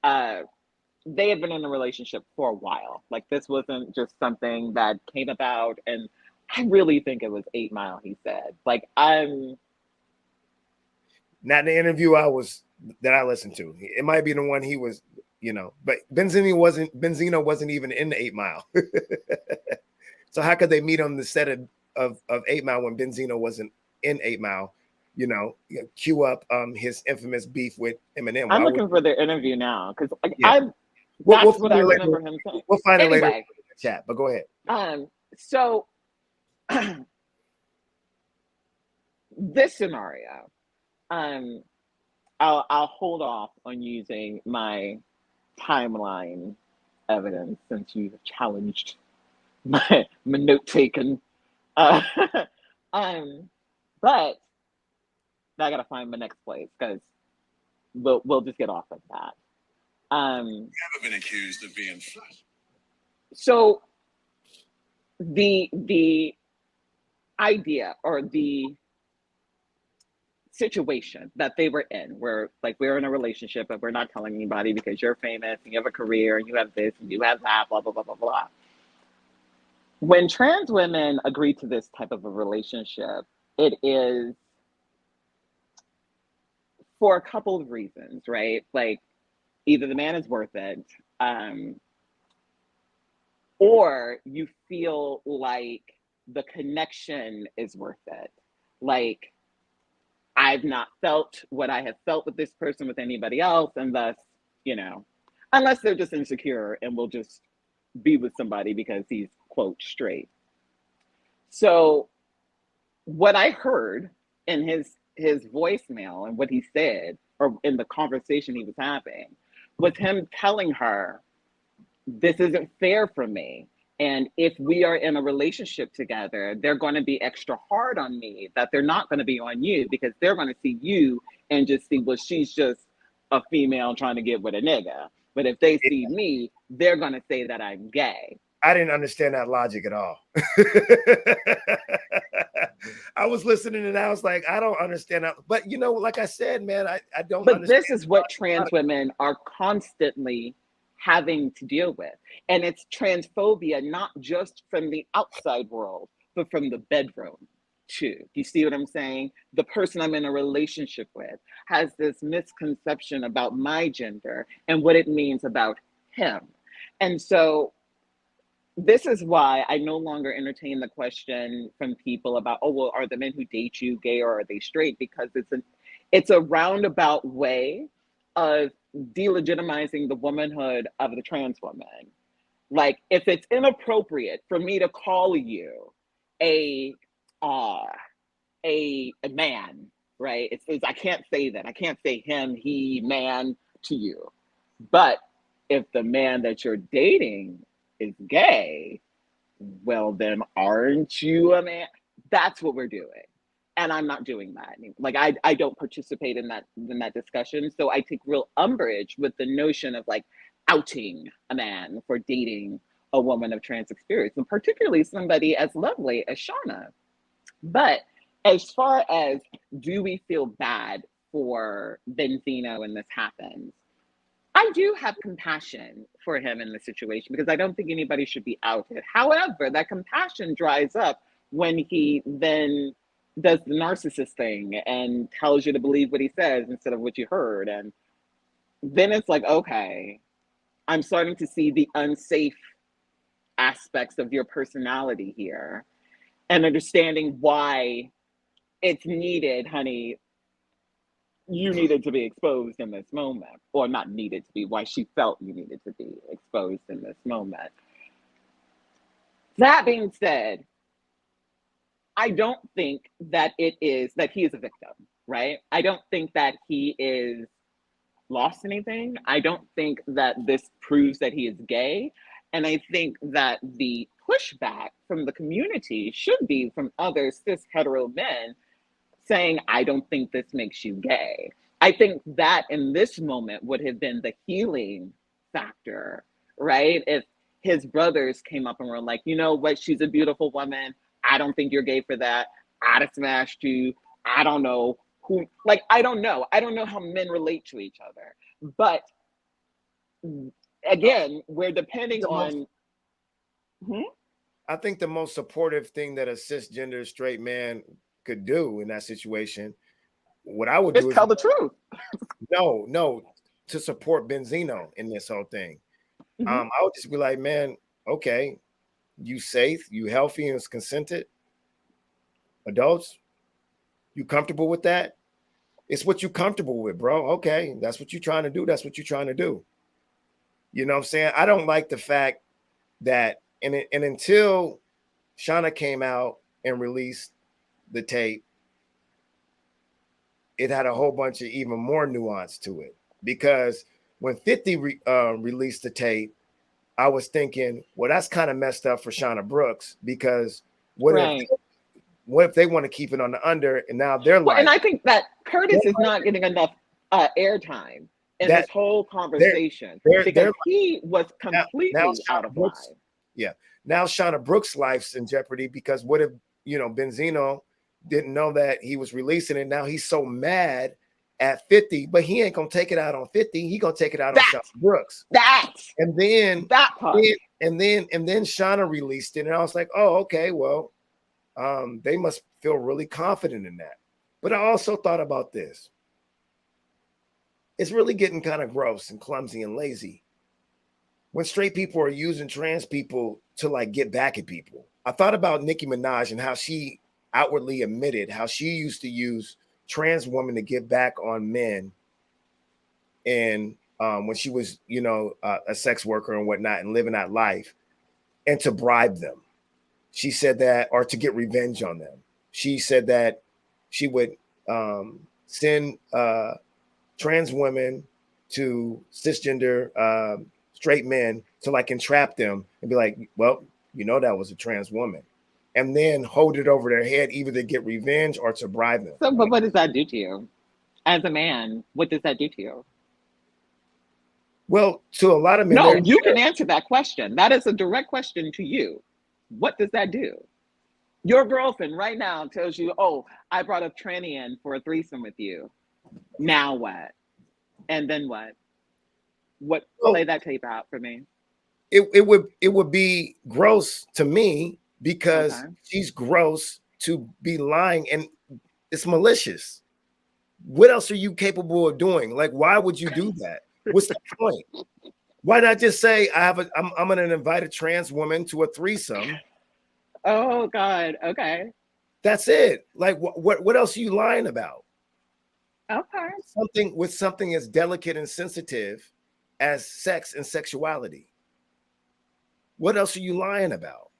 they had been in a relationship for a while. Like, this wasn't just something that came about, and I really think it was 8 Mile, he said. Like, I'm not in the interview that I listened to. It might be the one he was, but Benzino wasn't even in the 8 Mile. So how could they meet on the set of 8 Mile when Benzino wasn't in 8 Mile? Cue up his infamous beef with Eminem. I'm looking for their interview now, because we'll what I remember him saying. We'll find it later in the chat, but go ahead. So this scenario, I'll hold off on using my timeline evidence since you've challenged my note taken. But I gotta find my next place, because we'll just get off of that. You haven't been accused of being flush. So the idea, or the situation that they were in, where like, we're in a relationship but we're not telling anybody because you're famous and you have a career and you have this and you have that, blah blah blah blah blah. When trans women agree to this type of a relationship, it is for a couple of reasons, right? Like, either the man is worth it, or you feel like the connection is worth it. Like, I've not felt what I have felt with this person with anybody else, and thus, unless they're just insecure and will just be with somebody because he's, quote, straight. So what I heard in his voicemail and what he said, or in the conversation he was having, was him telling her, this isn't fair for me. And if we are in a relationship together, they're going to be extra hard on me, that they're not going to be on you, because they're going to see you and just see, well, she's just a female trying to get with a nigga. But if they see me, they're going to say that I'm gay. I didn't understand that logic at all. I was listening and I was like, I don't understand that. But, like I said, man, I don't But understand. This is what trans women are constantly having to deal with. And it's transphobia, not just from the outside world, but from the bedroom. to. Do you see what I'm saying? The person I'm in a relationship with has this misconception about my gender and what it means about him. And so this is why I no longer entertain the question from people about, oh, well, are the men who date you gay or are they straight? Because it's a roundabout way of delegitimizing the womanhood of the trans woman. Like, if it's inappropriate for me to call you a man, right? It's I can't say that. I can't say him, he, man to you. But if the man that you're dating is gay, well, then aren't you a man? That's what we're doing. And I'm not doing that. Like, I don't participate in that discussion. So I take real umbrage with the notion of like outing a man for dating a woman of trans experience, and particularly somebody as lovely as Shauna. But as far as, do we feel bad for Benzino when this happens? I do have compassion for him in the situation because I don't think anybody should be outed. However, that compassion dries up when he then does the narcissist thing and tells you to believe what he says instead of what you heard. And then it's like, okay, I'm starting to see the unsafe aspects of your personality here and understanding why it's needed, honey. You needed to be exposed in this moment, or not needed to be, why she felt you needed to be exposed in this moment. That being said, I don't think that he is a victim, right? I don't think that he is lost anything. I don't think that this proves that he is gay. And I think that the pushback from the community should be from other cis hetero men saying, I don't think this makes you gay. I think that in this moment would have been the healing factor, right? If his brothers came up and were like, you know what, she's a beautiful woman. I don't think you're gay for that. I'd have smashed you. I don't know who, like, I don't know. I don't know how men relate to each other. But again, we're depending on. I think the most supportive thing that a cisgender straight man could do in that situation, what I would do is tell the truth. No, to support Benzino in this whole thing. I would just be like, man, okay, you safe, you healthy and consented adults, you comfortable with that? It's what you comfortable with, bro. Okay, that's what you're trying to do. That's what you're trying to do. You know what I'm saying? I don't like the fact that, and until Shauna came out and released the tape, it had a whole bunch of even more nuance to it. Because when 50 released the tape, I was thinking, well, that's kind of messed up for Shauna Brooks, because what if they want to keep it on the under, and now they're like, and I think that Curtis is not getting enough airtime in this whole conversation because he was completely out of line. Yeah, now Shauna Brooks' life's in jeopardy, because what if, Benzino didn't know that he was releasing it? Now he's so mad at 50, but he ain't gonna take it out on 50. He gonna take it out on Shauna Brooks. And then that part. And then Shauna released it, and I was like, oh, okay, well, they must feel really confident in that. But I also thought about this. It's really getting kind of gross and clumsy and lazy when straight people are using trans people to like get back at people. I thought about Nicki Minaj and how she outwardly admitted how she used to use trans women to get back on men, and when she was, a sex worker and whatnot and living that life, and to bribe them. She said that, or to get revenge on them. She said that she would send trans women to cisgender straight men to like entrap them and be like, well, that was a trans woman, and then hold it over their head either to get revenge or to bribe them. So, but what does that do to you? As a man, what does that do to you? Well, to a lot of men. No, you can answer that question. That is a direct question to you. What does that do? Your girlfriend right now tells you, oh, I brought a tranny in for a threesome with you. Now what? And then what? Play that tape out for me. It would be gross to me because she's gross to be lying, and it's malicious. What else are you capable of doing? Like, why would you do that? What's the point? Why not just say I'm going to invite a trans woman to a threesome? Oh God. Okay. That's it. Like, what else are you lying about? Okay. Something as delicate and sensitive as sex and sexuality. What else are you lying about?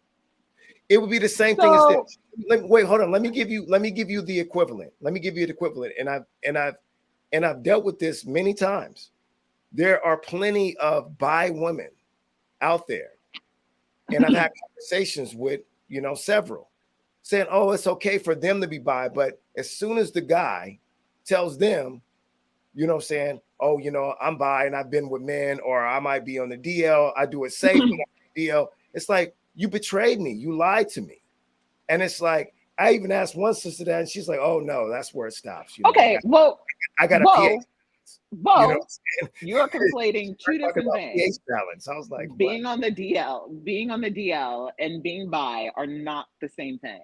It would be the same thing as this. Wait, hold on. Let me give you the equivalent. Let me give you the equivalent. And I've dealt with this many times. There are plenty of bi women out there, and I've had conversations with several, saying, "Oh, it's okay for them to be bi," but as soon as the guy tells them, saying, "Oh, I'm bi and I've been with men, or I might be on the DL, I do it safe, but I'm on the DL," it's like, you betrayed me, you lied to me. And it's like, I even asked one sister that, and she's like, "Oh no, that's where it stops." Okay, I got a pH. You're conflating two different things. pH balance. I was like, being on the DL, and being bi are not the same thing.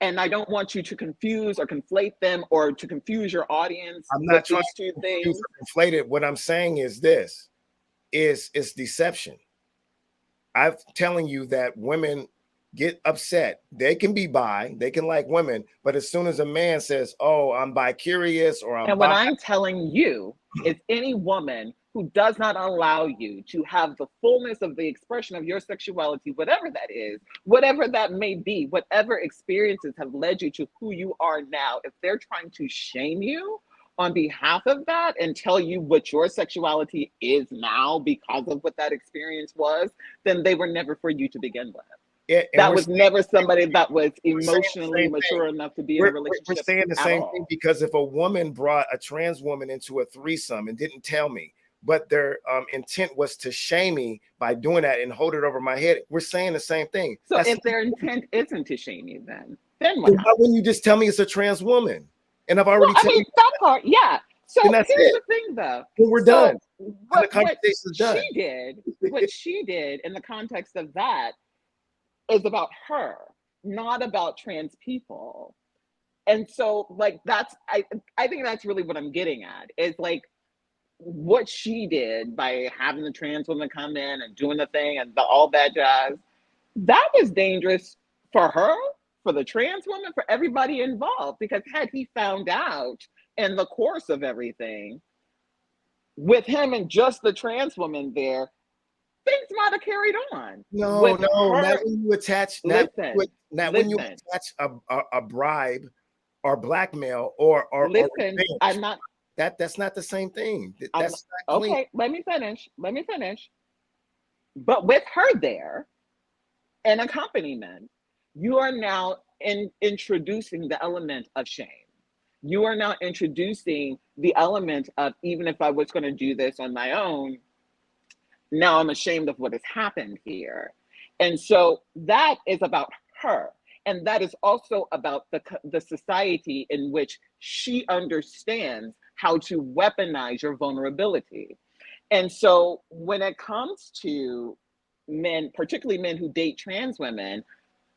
And I don't want you to confuse or conflate them, or to confuse your audience. I'm not trying to confuse or conflate it. What I'm saying is this: is deception. I'm telling you that women get upset. They can be bi, they can like women, but as soon as a man says, "Oh, I'm bi-curious," or "I'm," and what I'm telling you is, any woman who does not allow you to have the fullness of the expression of your sexuality, whatever that is, whatever that may be, whatever experiences have led you to who you are now, if they're trying to shame you on behalf of that and tell you what your sexuality is now because of what that experience was, then they were never for you to begin with. That was never somebody that was emotionally mature enough to be in a relationship. We're saying the same thing, because if a woman brought a trans woman into a threesome and didn't tell me, but their intent was to shame me by doing that and hold it over my head, we're saying the same thing. So if their intent isn't to shame you, then what? Why wouldn't you just tell me it's a trans woman? And I've already told you that part, yeah. So here's the thing, though. When we're done, what she did in the context of that is about her, not about trans people. And so, like, I think that's really what I'm getting at, is like, what she did by having the trans woman come in and doing the thing and all that jazz, that was dangerous for her, for the trans woman, for everybody involved. Because had he found out in the course of everything, with him and just the trans woman there, things might have carried on. No, not when you attach, when you attach a bribe or blackmail or listen, I'm not. That's not the same thing. That's not clean. Okay. Let me finish. But with her there, an accompaniment, you are now introducing the element of shame. You are now introducing the element of, even if I was going to do this on my own, now I'm ashamed of what has happened here. And so that is about her. And that is also about the society in which she understands how to weaponize your vulnerability. And so when it comes to men, particularly men who date trans women,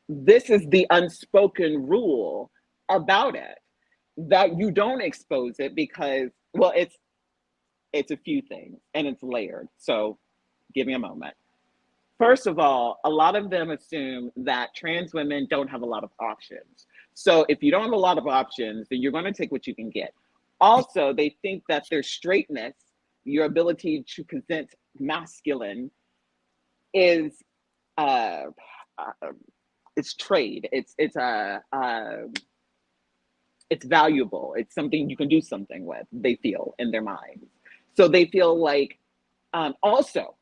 this is the unspoken rule about it, that you don't expose it because, well, it's a few things and it's layered. So give me a moment. First of all, a lot of them assume that trans women don't have a lot of options. So if you don't have a lot of options, then you're going to take what you can get. Also, they think that their straightness, your ability to present masculine, is it's trade. It's valuable. It's something you can do something with. They feel in their minds. So they feel like also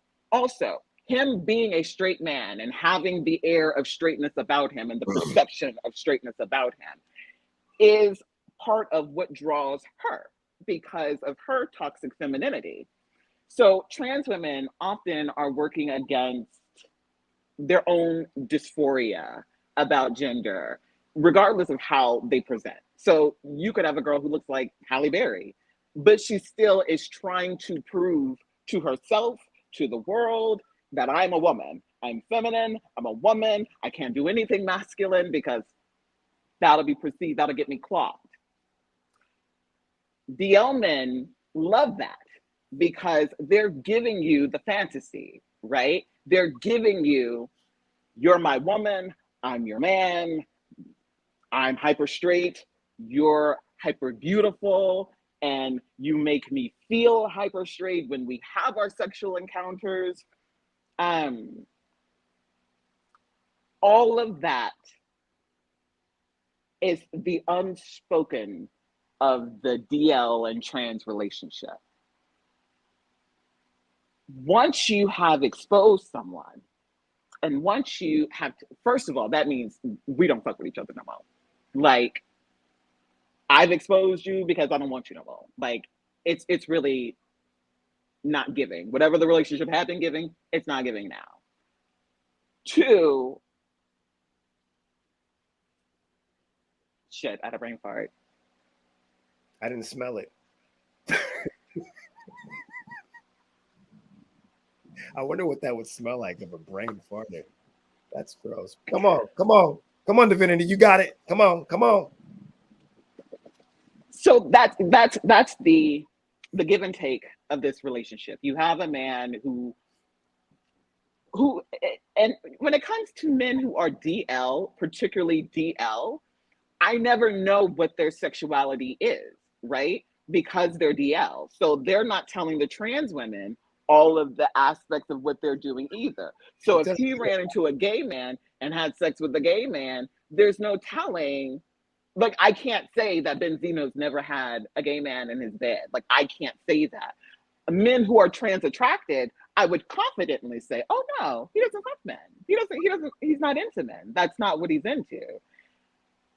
him being a straight man and having the air of straightness about him and the perception of straightness about him is part of what draws her, because of her toxic femininity. So trans women often are working against their own dysphoria about gender, regardless of how they present. So you could have a girl who looks like Halle Berry, but she still is trying to prove to herself, to the world, that I'm a woman. I'm feminine. I'm a woman. I can't do anything masculine because That'll be perceived, that'll get me clocked. DL men love that because they're giving you the fantasy, right? They're giving you, you're my woman, I'm your man, I'm hyper straight, you're hyper beautiful, and you make me feel hyper straight when we have our sexual encounters. All of that is the unspoken of the DL and trans relationship. Once you have exposed someone, and once you have, first of all, that means we don't fuck with each other no more. Like, I've exposed you because I don't want you no more. Like, it's really not giving. Whatever the relationship had been giving, it's not giving now. Two, shit, I had a brain fart. I didn't smell it. I wonder what that would smell like if a brain farted. That's gross. Come on, Divinity, you got it. Come on. So that's the give and take of this relationship. You have a man who, and when it comes to men who are DL, particularly DL, I never know what their sexuality is, right? Because they're DL. So they're not telling the trans women all of the aspects of what they're doing either. So if he ran into a gay man and had sex with a gay man, there's no telling. Like, I can't say that Benzino's never had a gay man in his bed. Like, I can't say that. Men who are trans attracted, I would confidently say, oh no, he doesn't fuck men. He's not into men. That's not what he's into.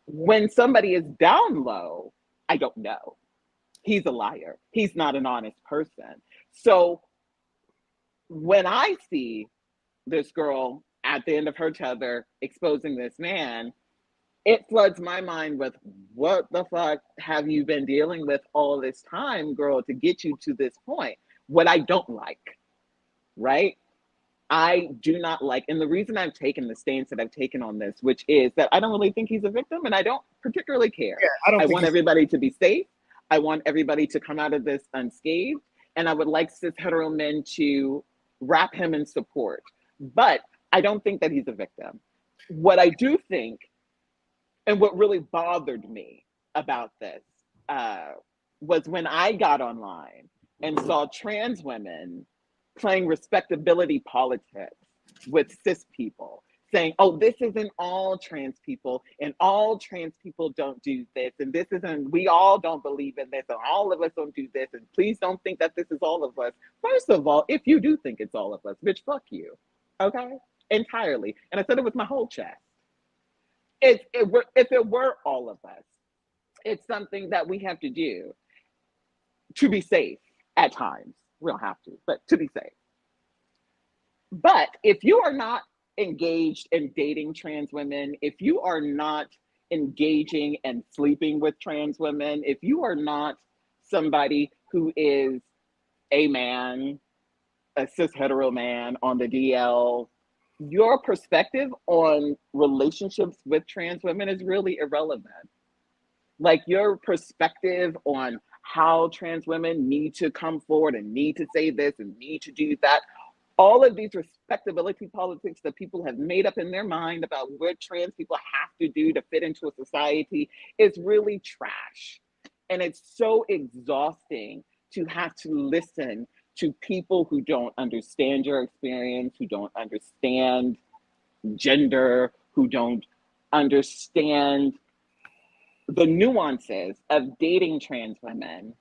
When somebody is down low, I don't know. He's a liar. He's not an honest person. So when I see this girl at the end of her tether exposing this man, it floods my mind with, what the fuck have you been dealing with all this time, girl, to get you to this point? What I don't like, right? I do not like, and the reason I've taken the stance that I've taken on this, which is that I don't really think he's a victim, and I don't particularly care. Yeah, I want everybody to be safe. I want everybody to come out of this unscathed, and I would like cis hetero men to wrap him in support. But I don't think that he's a victim. What I do think, and what really bothered me about this, was when I got online and saw trans women playing respectability politics with cis people, saying, oh, this isn't all trans people, and all trans people don't do this, and this isn't, we all don't believe in this, and all of us don't do this, and please don't think that this is all of us. First of all, if you do think it's all of us, bitch, fuck you, okay? Entirely. And I said it with my whole chest. If it were all of us, it's something that we have to do to be safe at times. We don't have to, but to be safe. But if you are not engaged in dating trans women, if you are not engaging and sleeping with trans women, if you are not somebody who is a man, a cis hetero man on the DL, your perspective on relationships with trans women is really irrelevant. Like, your perspective on how trans women need to come forward and need to say this and need to do that, all of these respectability politics that people have made up in their mind about what trans people have to do to fit into a society is really trash. And it's so exhausting to have to listen to people who don't understand your experience, who don't understand gender, who don't understand the nuances of dating trans women,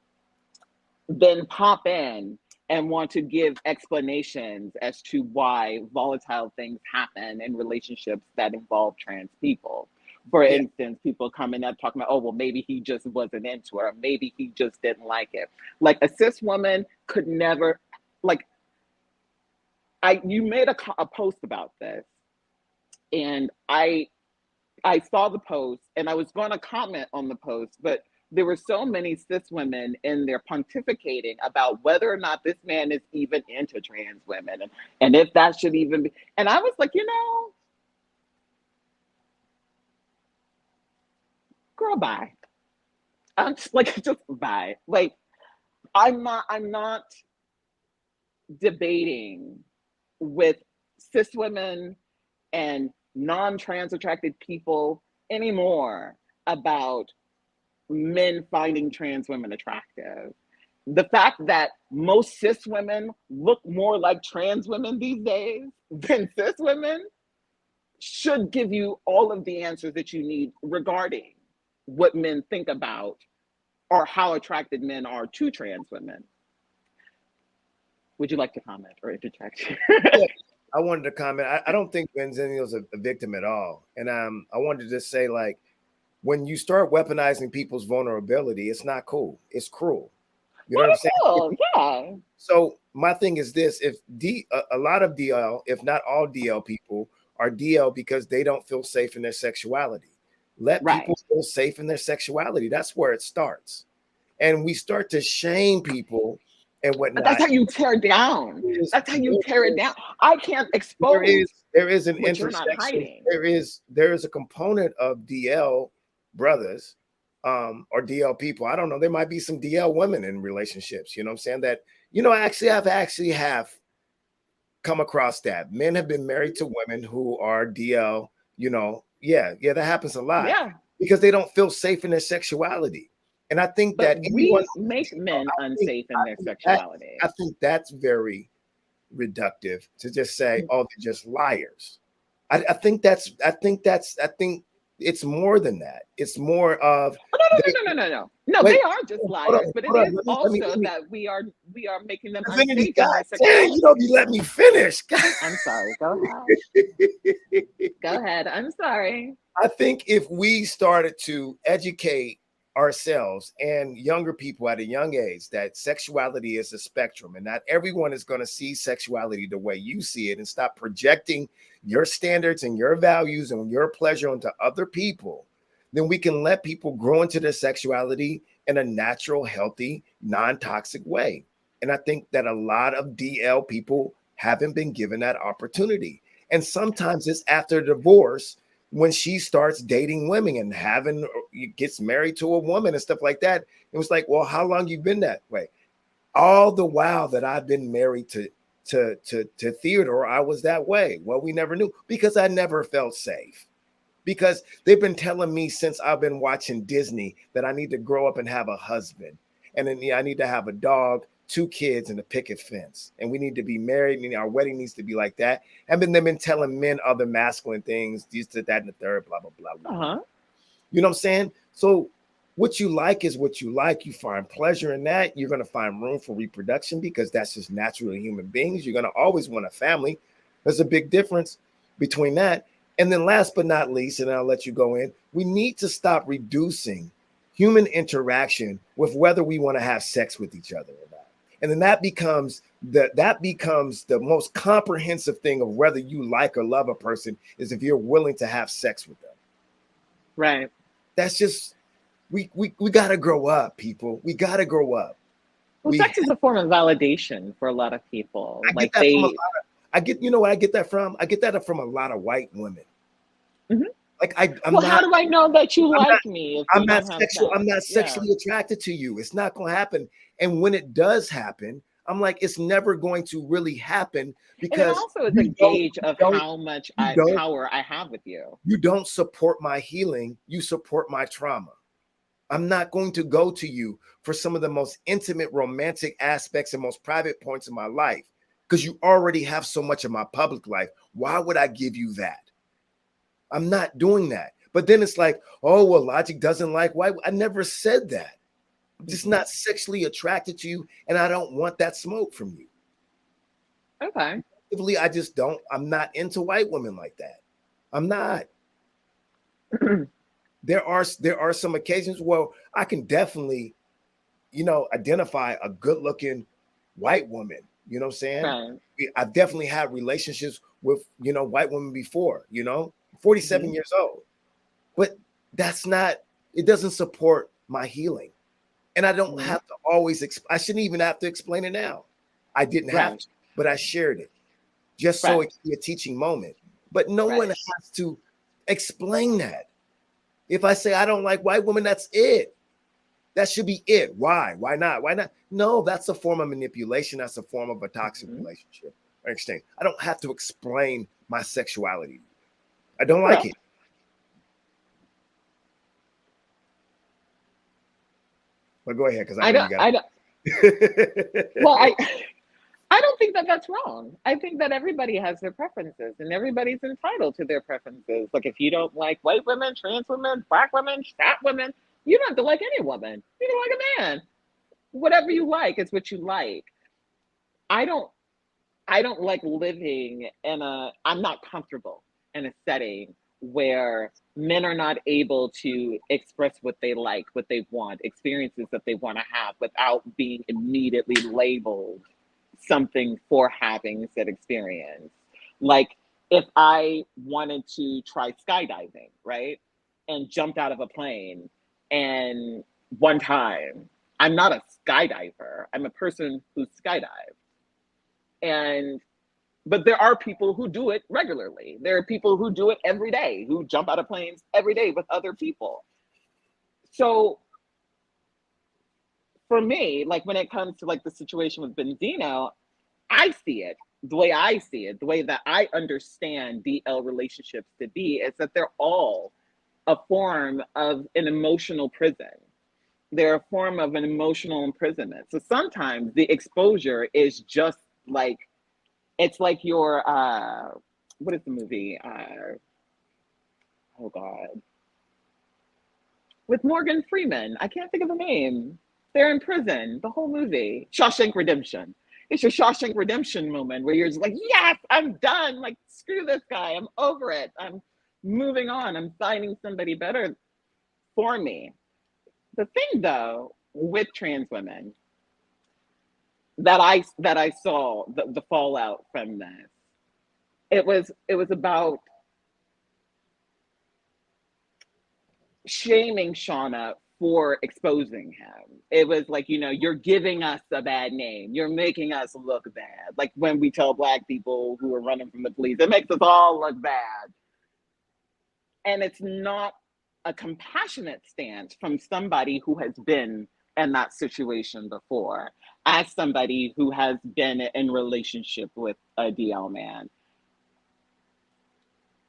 then pop in and want to give explanations as to why volatile things happen in relationships that involve trans people. For instance, people coming up talking about, oh, well, maybe he just wasn't into her. Maybe he just didn't like it. Like, a cis woman could never, like, you made a post about this, and I saw the post and I was going to comment on the post, but there were so many cis women in there pontificating about whether or not this man is even into trans women, and if that should even be. And I was like, girl, bye. I'm just like, just bye. Like, I'm not debating with cis women and non-trans attracted people anymore about men finding trans women attractive. The fact that most cis women look more like trans women these days than cis women should give you all of the answers that you need regarding what men think about or how attracted men are to trans women. Would you like to comment or interject? Yeah, I wanted to comment. I don't think Benzino's a victim at all. And I wanted to just say, like, when you start weaponizing people's vulnerability, it's not cool. It's cruel. You know what I'm saying? Cool. Yeah. So my thing is this: if a lot of DL, if not all DL people, are DL because they don't feel safe in their sexuality. Let Right. people feel safe in their sexuality. That's where it starts. And we start to shame people and whatnot. But that's how you tear down. That's how you tear it down. I can't expose. There is an what you're not intersection. hiding. There is a component of DL brothers or DL people. I don't know. There might be some DL women in relationships. You know what I'm saying? That, you know, I've actually have come across that. Men have been married to women who are DL, you know. Yeah, that happens a lot. Yeah. Because they don't feel safe in their sexuality. And I think But that we make men unsafe in their sexuality. I think that's very reductive to just say, oh, they're just liars. I think it's more than that. It's more of No. No, wait, they are just liars, but it is also that we are making them unsafe in their sexuality. You don't let me finish. I'm sorry. Go ahead. Go ahead. I'm sorry. I think if we started to educate ourselves and younger people at a young age that sexuality is a spectrum and not everyone is going to see sexuality the way you see it, and stop projecting your standards and your values and your pleasure onto other people, then we can let people grow into their sexuality in a natural, healthy, non-toxic way. And I think that a lot of DL people haven't been given that opportunity. And sometimes it's after divorce when she starts dating women and gets married to a woman and stuff like that. It was like, well, how long you been that way? All the while that I've been married to Theodore, I was that way. Well, we never knew because I never felt safe. Because they've been telling me since I've been watching Disney that I need to grow up and have a husband. And then I need to have a dog, 2 kids, and a picket fence. And we need to be married, and our wedding needs to be like that. And then they've been telling men other masculine things, this, that, and the third, blah, blah, blah, blah. Uh-huh. You know what I'm saying? So what you like is what you like. You find pleasure in that. You're going to find room for reproduction because that's just natural human beings. You're going to always want a family. There's a big difference between that. And then last but not least, and I'll let you go in, we need to stop reducing human interaction with whether we want to have sex with each other or not. And then that becomes the most comprehensive thing of whether you like or love a person is if you're willing to have sex with them. Right. That's just, we got to grow up, people. We got to grow up. Well, sex is a form of validation for a lot of people. I get that from? I get that from a lot of white women. Mm-hmm. Like how do I know that you like me? I'm not sexually attracted to you. It's not going to happen. And when it does happen, I'm like, it's never going to really happen because and it also is a gauge of how much power I have with you. You don't support my healing. You support my trauma. I'm not going to go to you for some of the most intimate, romantic aspects and most private points of my life because you already have so much of my public life. Why would I give you that? I'm not doing that. But then it's like, oh, well, Logic doesn't like white. I never said that. I'm just not sexually attracted to you, and I don't want that smoke from you. Okay. I just don't. I'm not into white women like that. I'm not. There are some occasions where I can definitely, identify a good-looking white woman. You know what I'm saying? Right. I've definitely had relationships with, white women before, 47 years old. But it doesn't support my healing. And I don't have to always, I shouldn't even have to explain it now. I didn't have to, but I shared it just so it could be a teaching moment. But no one has to explain that. If I say I don't like white women, that's it. That should be it. Why? Why not? Why not? No, that's a form of manipulation. That's a form of a toxic relationship or exchange. I don't have to explain my sexuality. I don't like it. But go ahead, because I know you got. Well, I don't think that that's wrong. I think that everybody has their preferences and everybody's entitled to their preferences. Like if you don't like white women, trans women, black women, fat women, you don't have to like any woman. You don't like a man. Whatever you like is what you like. I don't like living in I'm not comfortable in a setting where men are not able to express what they like, what they want, experiences that they want to have without being immediately labeled something for having said experience. Like if I wanted to try skydiving, right? And jumped out of a plane and one time, I'm not a skydiver. I'm a person who skydived. And but there are people who do it regularly. There are people who do it every day, who jump out of planes every day with other people. So for me, like when it comes to like the situation with Benzino, I see it the way I see it, the way that I understand DL relationships to be is that they're all a form of an emotional prison. They're a form of an emotional imprisonment. So sometimes the exposure is just like, it's like your, what is the movie? Oh God. With Morgan Freeman. I can't think of the name. They're in prison, the whole movie. Shawshank Redemption. It's your Shawshank Redemption moment where you're just like, yes, I'm done. Like, screw this guy. I'm over it. I'm moving on. I'm finding somebody better for me. The thing though, with trans women, that I saw the fallout from this, it was about shaming Shauna for exposing him. It was like, you know, you're giving us a bad name. You're making us look bad. Like when we tell Black people who are running from the police, it makes us all look bad. And it's not a compassionate stance from somebody who has been in that situation before, as somebody who has been in relationship with a DL man.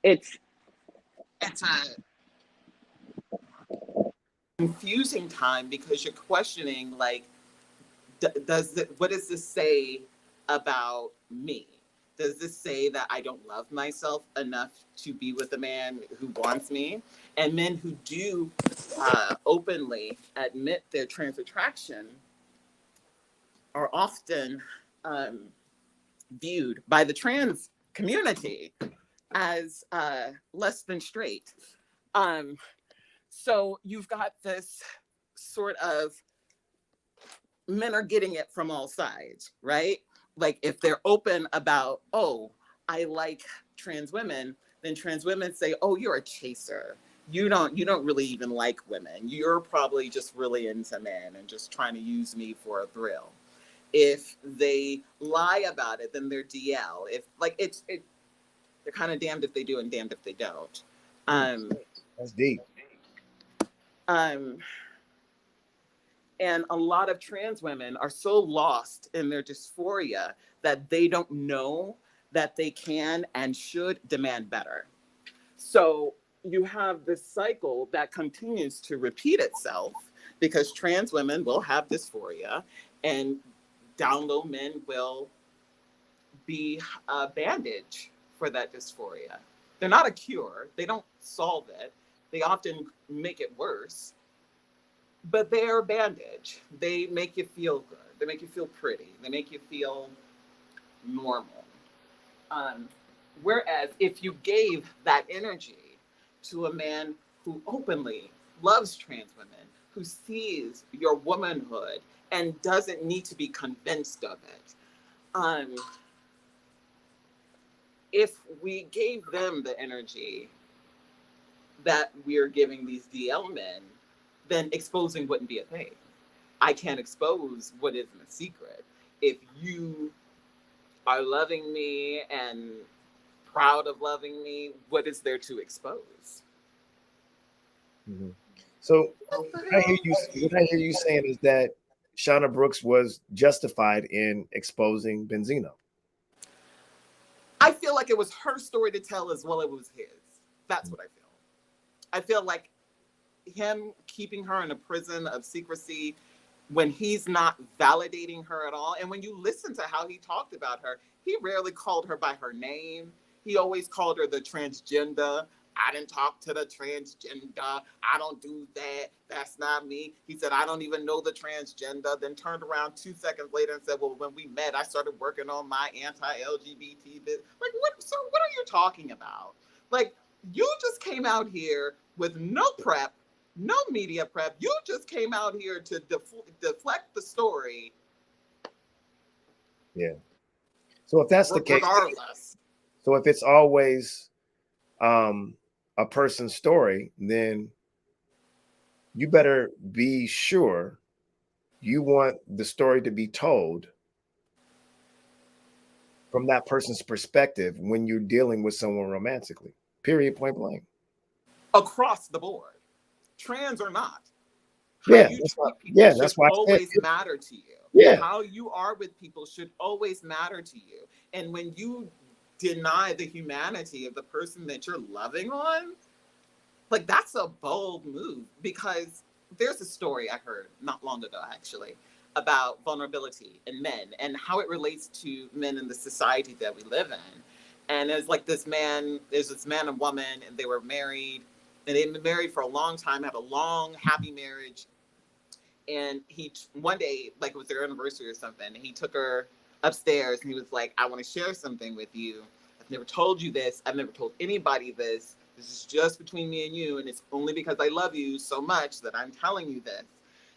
It's a confusing time because you're questioning like, what does this say about me? Does this say that I don't love myself enough to be with a man who wants me? And men who do openly admit their trans attraction are often viewed by the trans community as less than straight. So you've got this sort of, men are getting it from all sides, right? Like if they're open about, oh, I like trans women, then trans women say, oh, you're a chaser. You don't really even like women. You're probably just really into men and just trying to use me for a thrill. If they lie about it, then they're DL. If like they're kind of damned if they do and damned if they don't. That's deep. And a lot of trans women are so lost in their dysphoria that they don't know that they can and should demand better. So you have this cycle that continues to repeat itself because trans women will have dysphoria and down low men will be a bandage for that dysphoria. They're not a cure. They don't solve it. They often make it worse. But they're a bandage. They make you feel good. They make you feel pretty. They make you feel normal. Whereas if you gave that energy to a man who openly loves trans women, who sees your womanhood and doesn't need to be convinced of it, if we gave them the energy that we're giving these DL men, then exposing wouldn't be a thing. I can't expose what isn't a secret. If you are loving me and proud of loving me, what is there to expose? Mhm. So what I hear you saying is that Shauna Brooks was justified in exposing Benzino. I feel like it was her story to tell as well as it was his. That's what I feel. I feel like him keeping her in a prison of secrecy when he's not validating her at all. And when you listen to how he talked about her, he rarely called her by her name. He always called her the transgender. I didn't talk to the transgender. I don't do that. That's not me. He said, I don't even know the transgender. Then turned around 2 seconds later and said, well, when we met, I started working on my anti-LGBT bit. Like, what, sir, what are you talking about? Like, you just came out here with no prep, no media prep. You just came out here to deflect the story. Yeah. So if that's the case, regardless. so if it's always a person's story, then you better be sure you want the story to be told from that person's perspective when you're dealing with someone romantically. Period. Point blank. Across the board, trans or not. Yeah, How you that's why, treat people yeah, should that's why I said always matter to you. Yeah. How you are with people should always matter to you. And when you deny the humanity of the person that you're loving on, like, that's a bold move. Because there's a story I heard not long ago, actually, about vulnerability in men and how it relates to men in the society that we live in. And there's this man and woman, and they were married, and they'd been married for a long time, had a long, happy marriage. And he, one day, like it was their anniversary or something, and he took her upstairs and he was like, I want to share something with you. I've never told you this. I've never told anybody this. This is just between me and you, and it's only because I love you so much that I'm telling you this.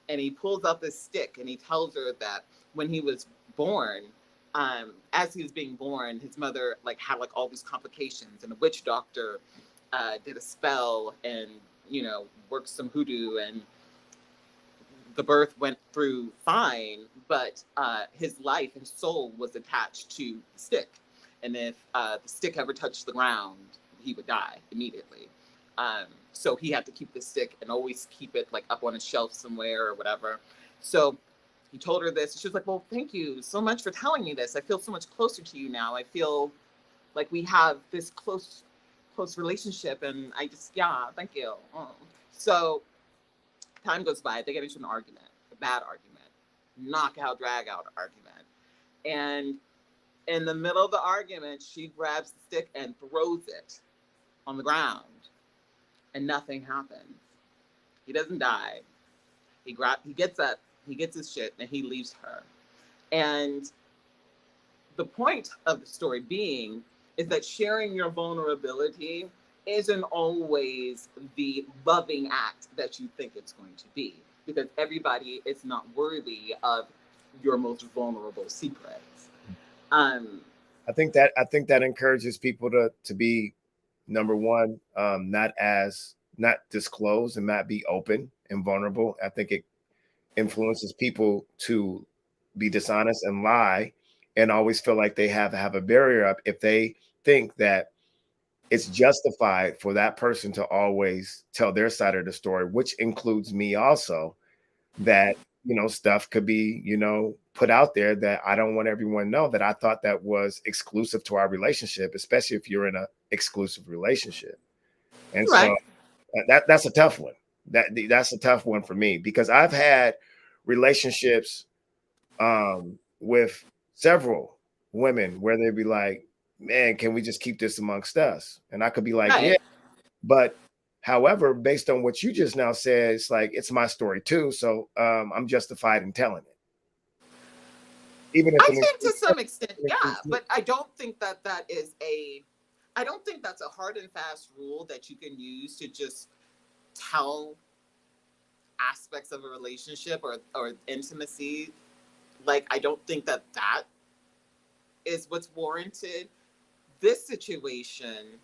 And he pulls out this stick and he tells her that when he was born, as he was being born, his mother had all these complications, and a witch doctor did a spell and worked some hoodoo, and the birth went through fine, but his life and soul was attached to the stick. And if the stick ever touched the ground, he would die immediately. So he had to keep the stick and always keep it up on a shelf somewhere or whatever. So he told her this. She was like, well, thank you so much for telling me this. I feel so much closer to you now. I feel like we have this close relationship. And I just, yeah, thank you. So time goes by, they get into an argument, a bad argument, knockout, drag out argument. And in the middle of the argument, she grabs the stick and throws it on the ground, and nothing happens. He doesn't die. He gets up, he gets his shit, and he leaves her. And the point of the story being is that sharing your vulnerability isn't always the loving act that you think it's going to be, because everybody is not worthy of your most vulnerable secrets. I think that encourages people to be, number one, not disclose and not be open and vulnerable. I think it influences people to be dishonest and lie and always feel like they have a barrier up if they think that it's justified for that person to always tell their side of the story, which includes me also, that stuff could be put out there that I don't want everyone to know, that I thought that was exclusive to our relationship, especially if you're in an exclusive relationship. And right. So that's a tough one. That's a tough one for me, because I've had relationships with several women where they'd be like, man, can we just keep this amongst us? And I could be like, right. yeah, but however, based on what you just now said, it's it's my story too. So I'm justified in telling it. Even if I think to some extent, yeah, but I don't think I don't think that's a hard and fast rule that you can use to just tell aspects of a relationship or intimacy. I don't think that is what's warranted. This situation,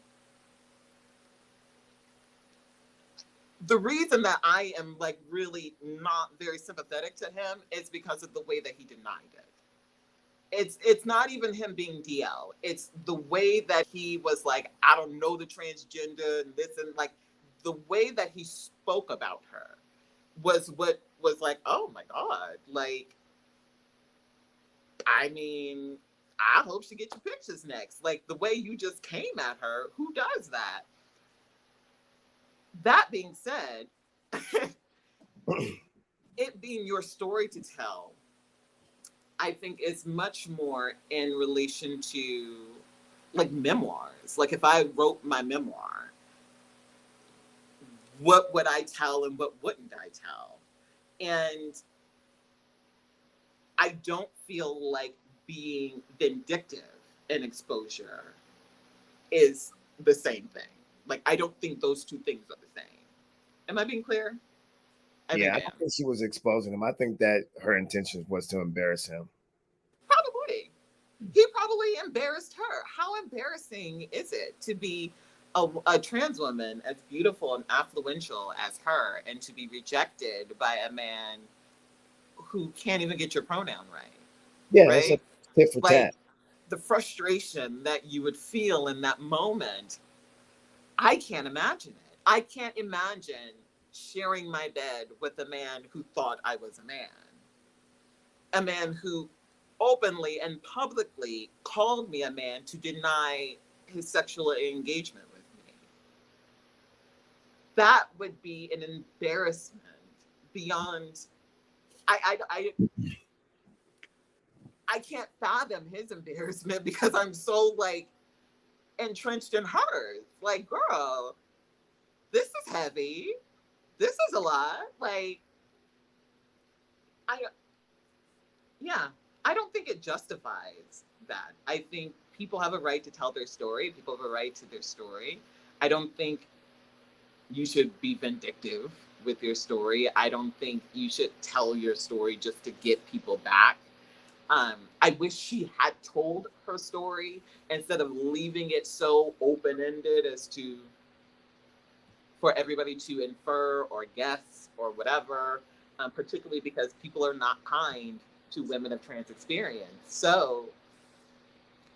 the reason that I am really not very sympathetic to him is because of the way that he denied it. It's not even him being DL. It's the way that he was I don't know the transgender and this, and the way that he spoke spoke about her was what was like, oh my God. Like, I mean, I hope she gets your pictures next. Like, the way you just came at her, who does that? That being said, it being your story to tell, I think is much more in relation to like memoirs. Like, if I wrote my memoir, what would I tell and what wouldn't I tell? And I don't feel like being vindictive in exposure is the same thing. Like, I don't think those two things are the same. Am I being clear? I don't think she was exposing him. I think that her intention was to embarrass him. Probably. He probably embarrassed her. How embarrassing is it to be a trans woman as beautiful and affluential as her and to be rejected by a man who can't even get your pronoun right? Yeah, right? It's a tit for tat. The frustration that you would feel in that moment, I can't imagine it. I can't imagine sharing my bed with a man who thought I was a man who openly and publicly called me a man to deny his sexual engagement with me. That would be an embarrassment beyond. I can't fathom his embarrassment because I'm so like entrenched in hers. Like, girl, this is heavy. This is a lot. Like, I don't think it justifies that. I think people have a right to tell their story. People have a right to their story. I don't think you should be vindictive with your story. I don't think you should tell your story just to get people back. I wish she had told her story instead of leaving it so open-ended as to for everybody to infer or guess or whatever, particularly because people are not kind to women of trans experience. So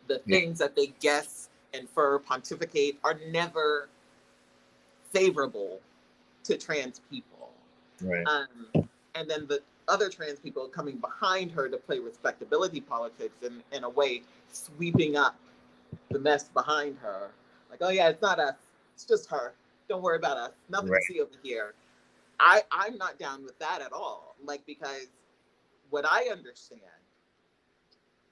the things that they guess, infer, pontificate are never favorable to trans people. Right. And then the other trans people coming behind her to play respectability politics in a way, sweeping up the mess behind her. Like, oh yeah, it's not us, it's just her. Don't worry about us. Nothing to see over here. I'm not down with that at all. Like, because what I understand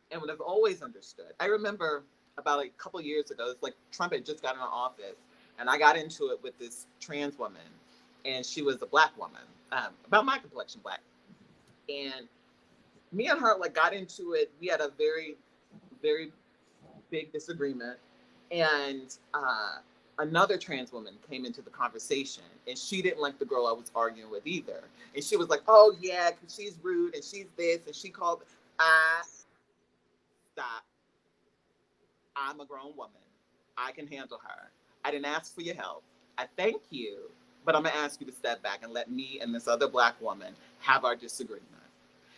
and what I've always understood, I remember about a couple of years ago, it's like Trump had just gotten in office and I got into it with this trans woman and she was a Black woman, about my complexion Black. And me and her like got into it. We had a very, very big disagreement. And another trans woman came into the conversation and she didn't like the girl I was arguing with either. And she was like, oh yeah, because she's rude and she's this and she called, stop. I'm a grown woman. I can handle her. I didn't ask for your help. I thank you, but I'm gonna ask you to step back and let me and this other Black woman have our disagreement.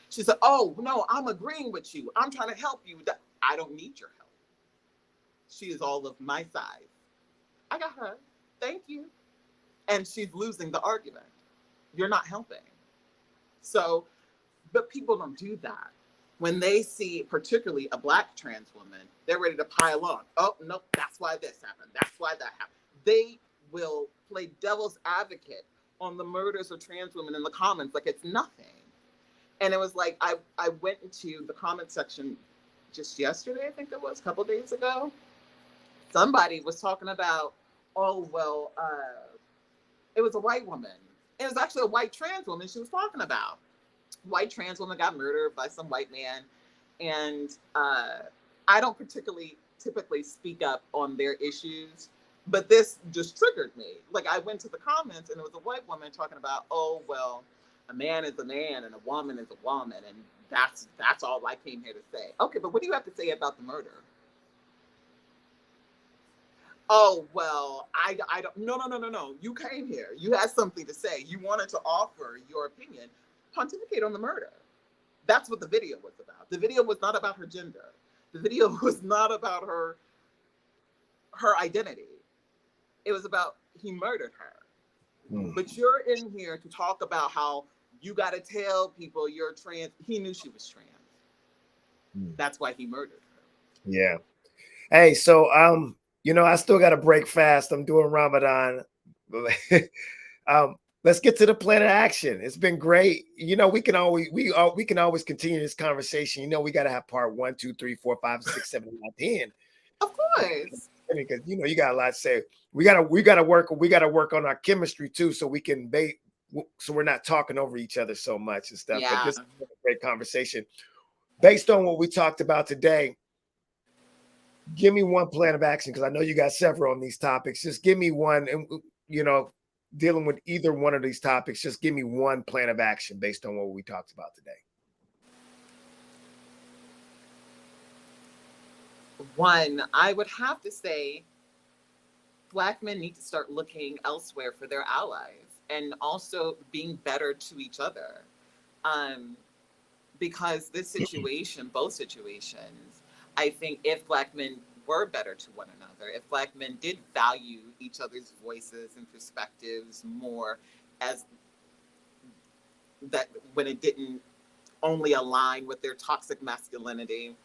She said, oh no, I'm agreeing with you. I'm trying to help you. I don't need your help. She is all of my size. I got her. Thank you. And she's losing the argument. You're not helping. So, but people don't do that. When they see particularly a Black trans woman, they're ready to pile on. Oh, no, that's why this happened. That's why that happened. They will play devil's advocate on the murders of trans women in the comments like it's nothing. And it was like, I went into the comment section just yesterday, I think it was, a couple days ago. Somebody was talking about, oh, well, it was a white woman. It was actually a white trans woman she was talking about. White trans woman got murdered by some white man. And I don't typically speak up on their issues, but this just triggered me. Like, I went to the comments and it was a white woman talking about, oh, well, a man is a man and a woman is a woman. And that's all I came here to say. Okay, but what do you have to say about the murder? Oh, well, I don't, no. You came here. You had something to say. You wanted to offer your opinion. Pontificate on the murder. That's what the video was about. The video was not about her gender. The video was not about her identity. It was about he murdered her. But you're in here to talk about how you got to tell people you're trans. He knew she was trans. That's why he murdered her. Yeah. Hey, so I still got to break fast. I'm doing Ramadan. Let's get to the plan of action. It's been great. We can always continue this conversation. We got to have part 1, 2, 3, 4, 5, 6, 7, 8, 10. Of course. Because you got a lot to say. We gotta work on our chemistry too, so we can so we're not talking over each other so much and stuff. Yeah. But this is a great conversation. Based on what we talked about today, give me one plan of action, because I know you got several on these topics. Just give me one, and dealing with either one of these topics, just give me one plan of action based on what we talked about today. One, I would have to say Black men need to start looking elsewhere for their allies and also being better to each other. Because this situation, both situations, I think if Black men were better to one another, if Black men did value each other's voices and perspectives more, as that when it didn't only align with their toxic masculinity,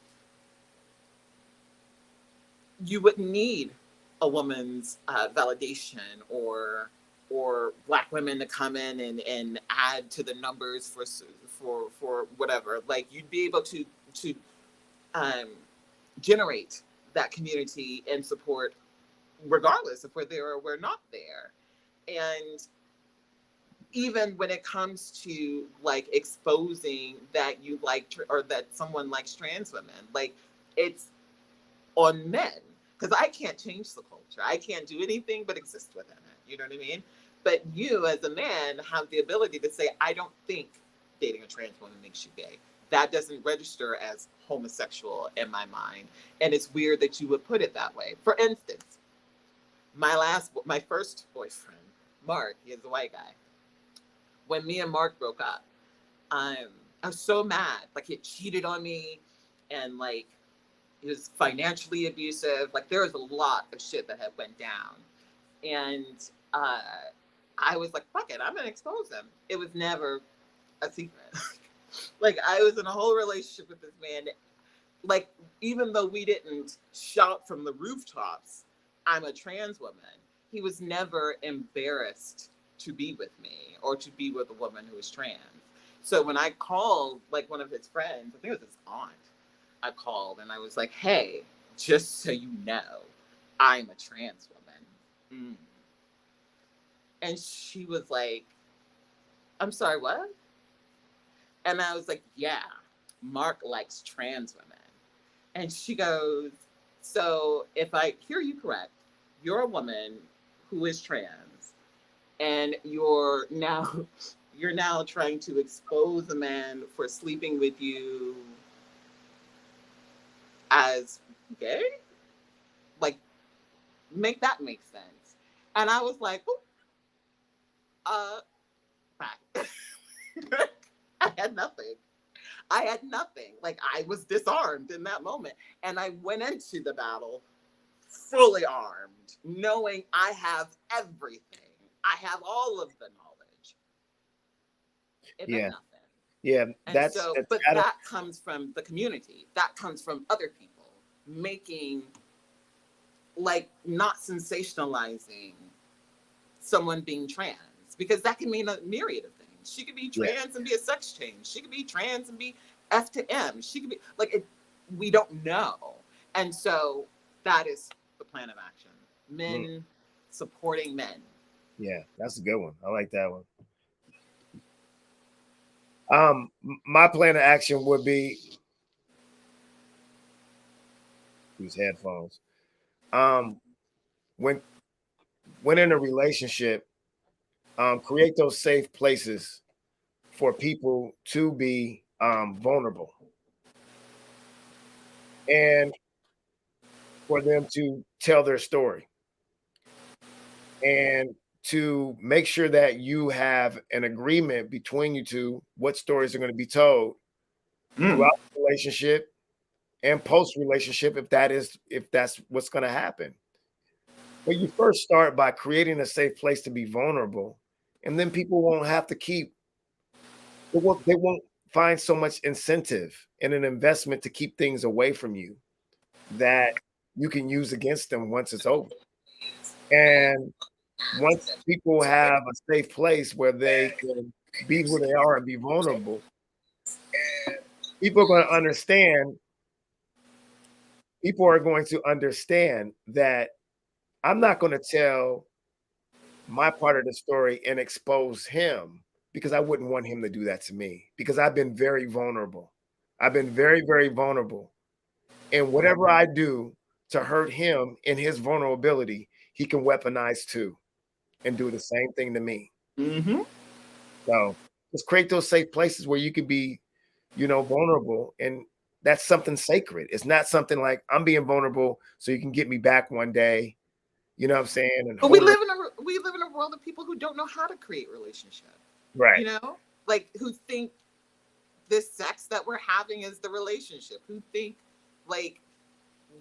you wouldn't need a woman's validation or Black women to come in and add to the numbers for whatever. Like, you'd be able to generate that community and support regardless of whether or we're not there. And even when it comes to like exposing that you like or that someone likes trans women, like, it's on men, because I can't change the culture. I can't do anything but exist within it. You know what I mean? But you as a man have the ability to say, I don't think dating a trans woman makes you gay. That doesn't register as homosexual in my mind. And it's weird that you would put it that way. For instance, my first boyfriend, Mark, he is a white guy. When me and Mark broke up, I was so mad. Like, he had cheated on me, and like, he was financially abusive. Like, there was a lot of shit that had went down. And I was like, fuck it, I'm gonna expose him. It was never a secret. Like, I was in a whole relationship with this man. Like, even though we didn't shout from the rooftops, I'm a trans woman, he was never embarrassed to be with me or to be with a woman who is trans. So when I called, like, one of his friends, I think it was his aunt, I called and I was like, hey, just so you know, I'm a trans woman. And she was like, I'm sorry, what? And I was like, yeah, Mark likes trans women. And she goes, so if I hear you correct, you're a woman who is trans, and you're now trying to expose a man for sleeping with you as gay? Like, make that make sense. And I was like, bye. I had nothing. Like, I was disarmed in that moment. And I went into the battle fully armed, knowing I have everything. I have all of the knowledge. It meant nothing. Yeah, but that comes from the community. That comes from other people making, like, not sensationalizing someone being trans, because that can mean a myriad of things. She could be trans and be a sex change. She could be trans and be F to M. She could be like, we don't know. And so that is the plan of action. Men supporting men. Yeah, that's a good one. I like that one. My plan of action would be use headphones. When in a relationship, create those safe places for people to be vulnerable and for them to tell their story, and to make sure that you have an agreement between you two what stories are going to be told throughout the relationship and post relationship, if that's what's going to happen. But you first start by creating a safe place to be vulnerable, And then people won't have to keep, they won't find so much incentive and an investment to keep things away from you that you can use against them once it's over. And once people have a safe place where they can be who they are and be vulnerable, people are going to understand. People are going to understand that I'm not going to tell my part of the story and expose him because I wouldn't want him to do that to me because I've been very vulnerable. I've been very, very vulnerable. And whatever I do to hurt him in his vulnerability, he can weaponize too and do the same thing to me. Mm-hmm. So just create those safe places where you can be, vulnerable. And that's something sacred. It's not something like I'm being vulnerable so you can get me back one day. You know what I'm saying? And But we live in a world of people who don't know how to create relationship. right. You know, like who think this sex that we're having is the relationship. Who think like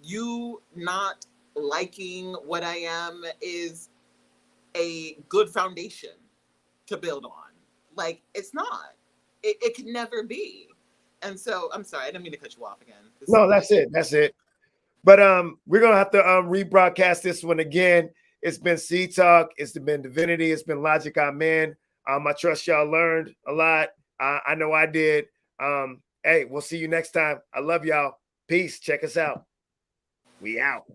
you not liking what I am is a good foundation to build on. Like it's not. It can never be. And so I'm sorry, I didn't mean to cut you off again. No, that's it. That's it. But we're gonna have to rebroadcast this one again. It's been C Talk. It's been Divinity. It's been Logic Amen. I trust y'all learned a lot. I know I did. Hey, we'll see you next time. I love y'all. Peace. Check us out. We out.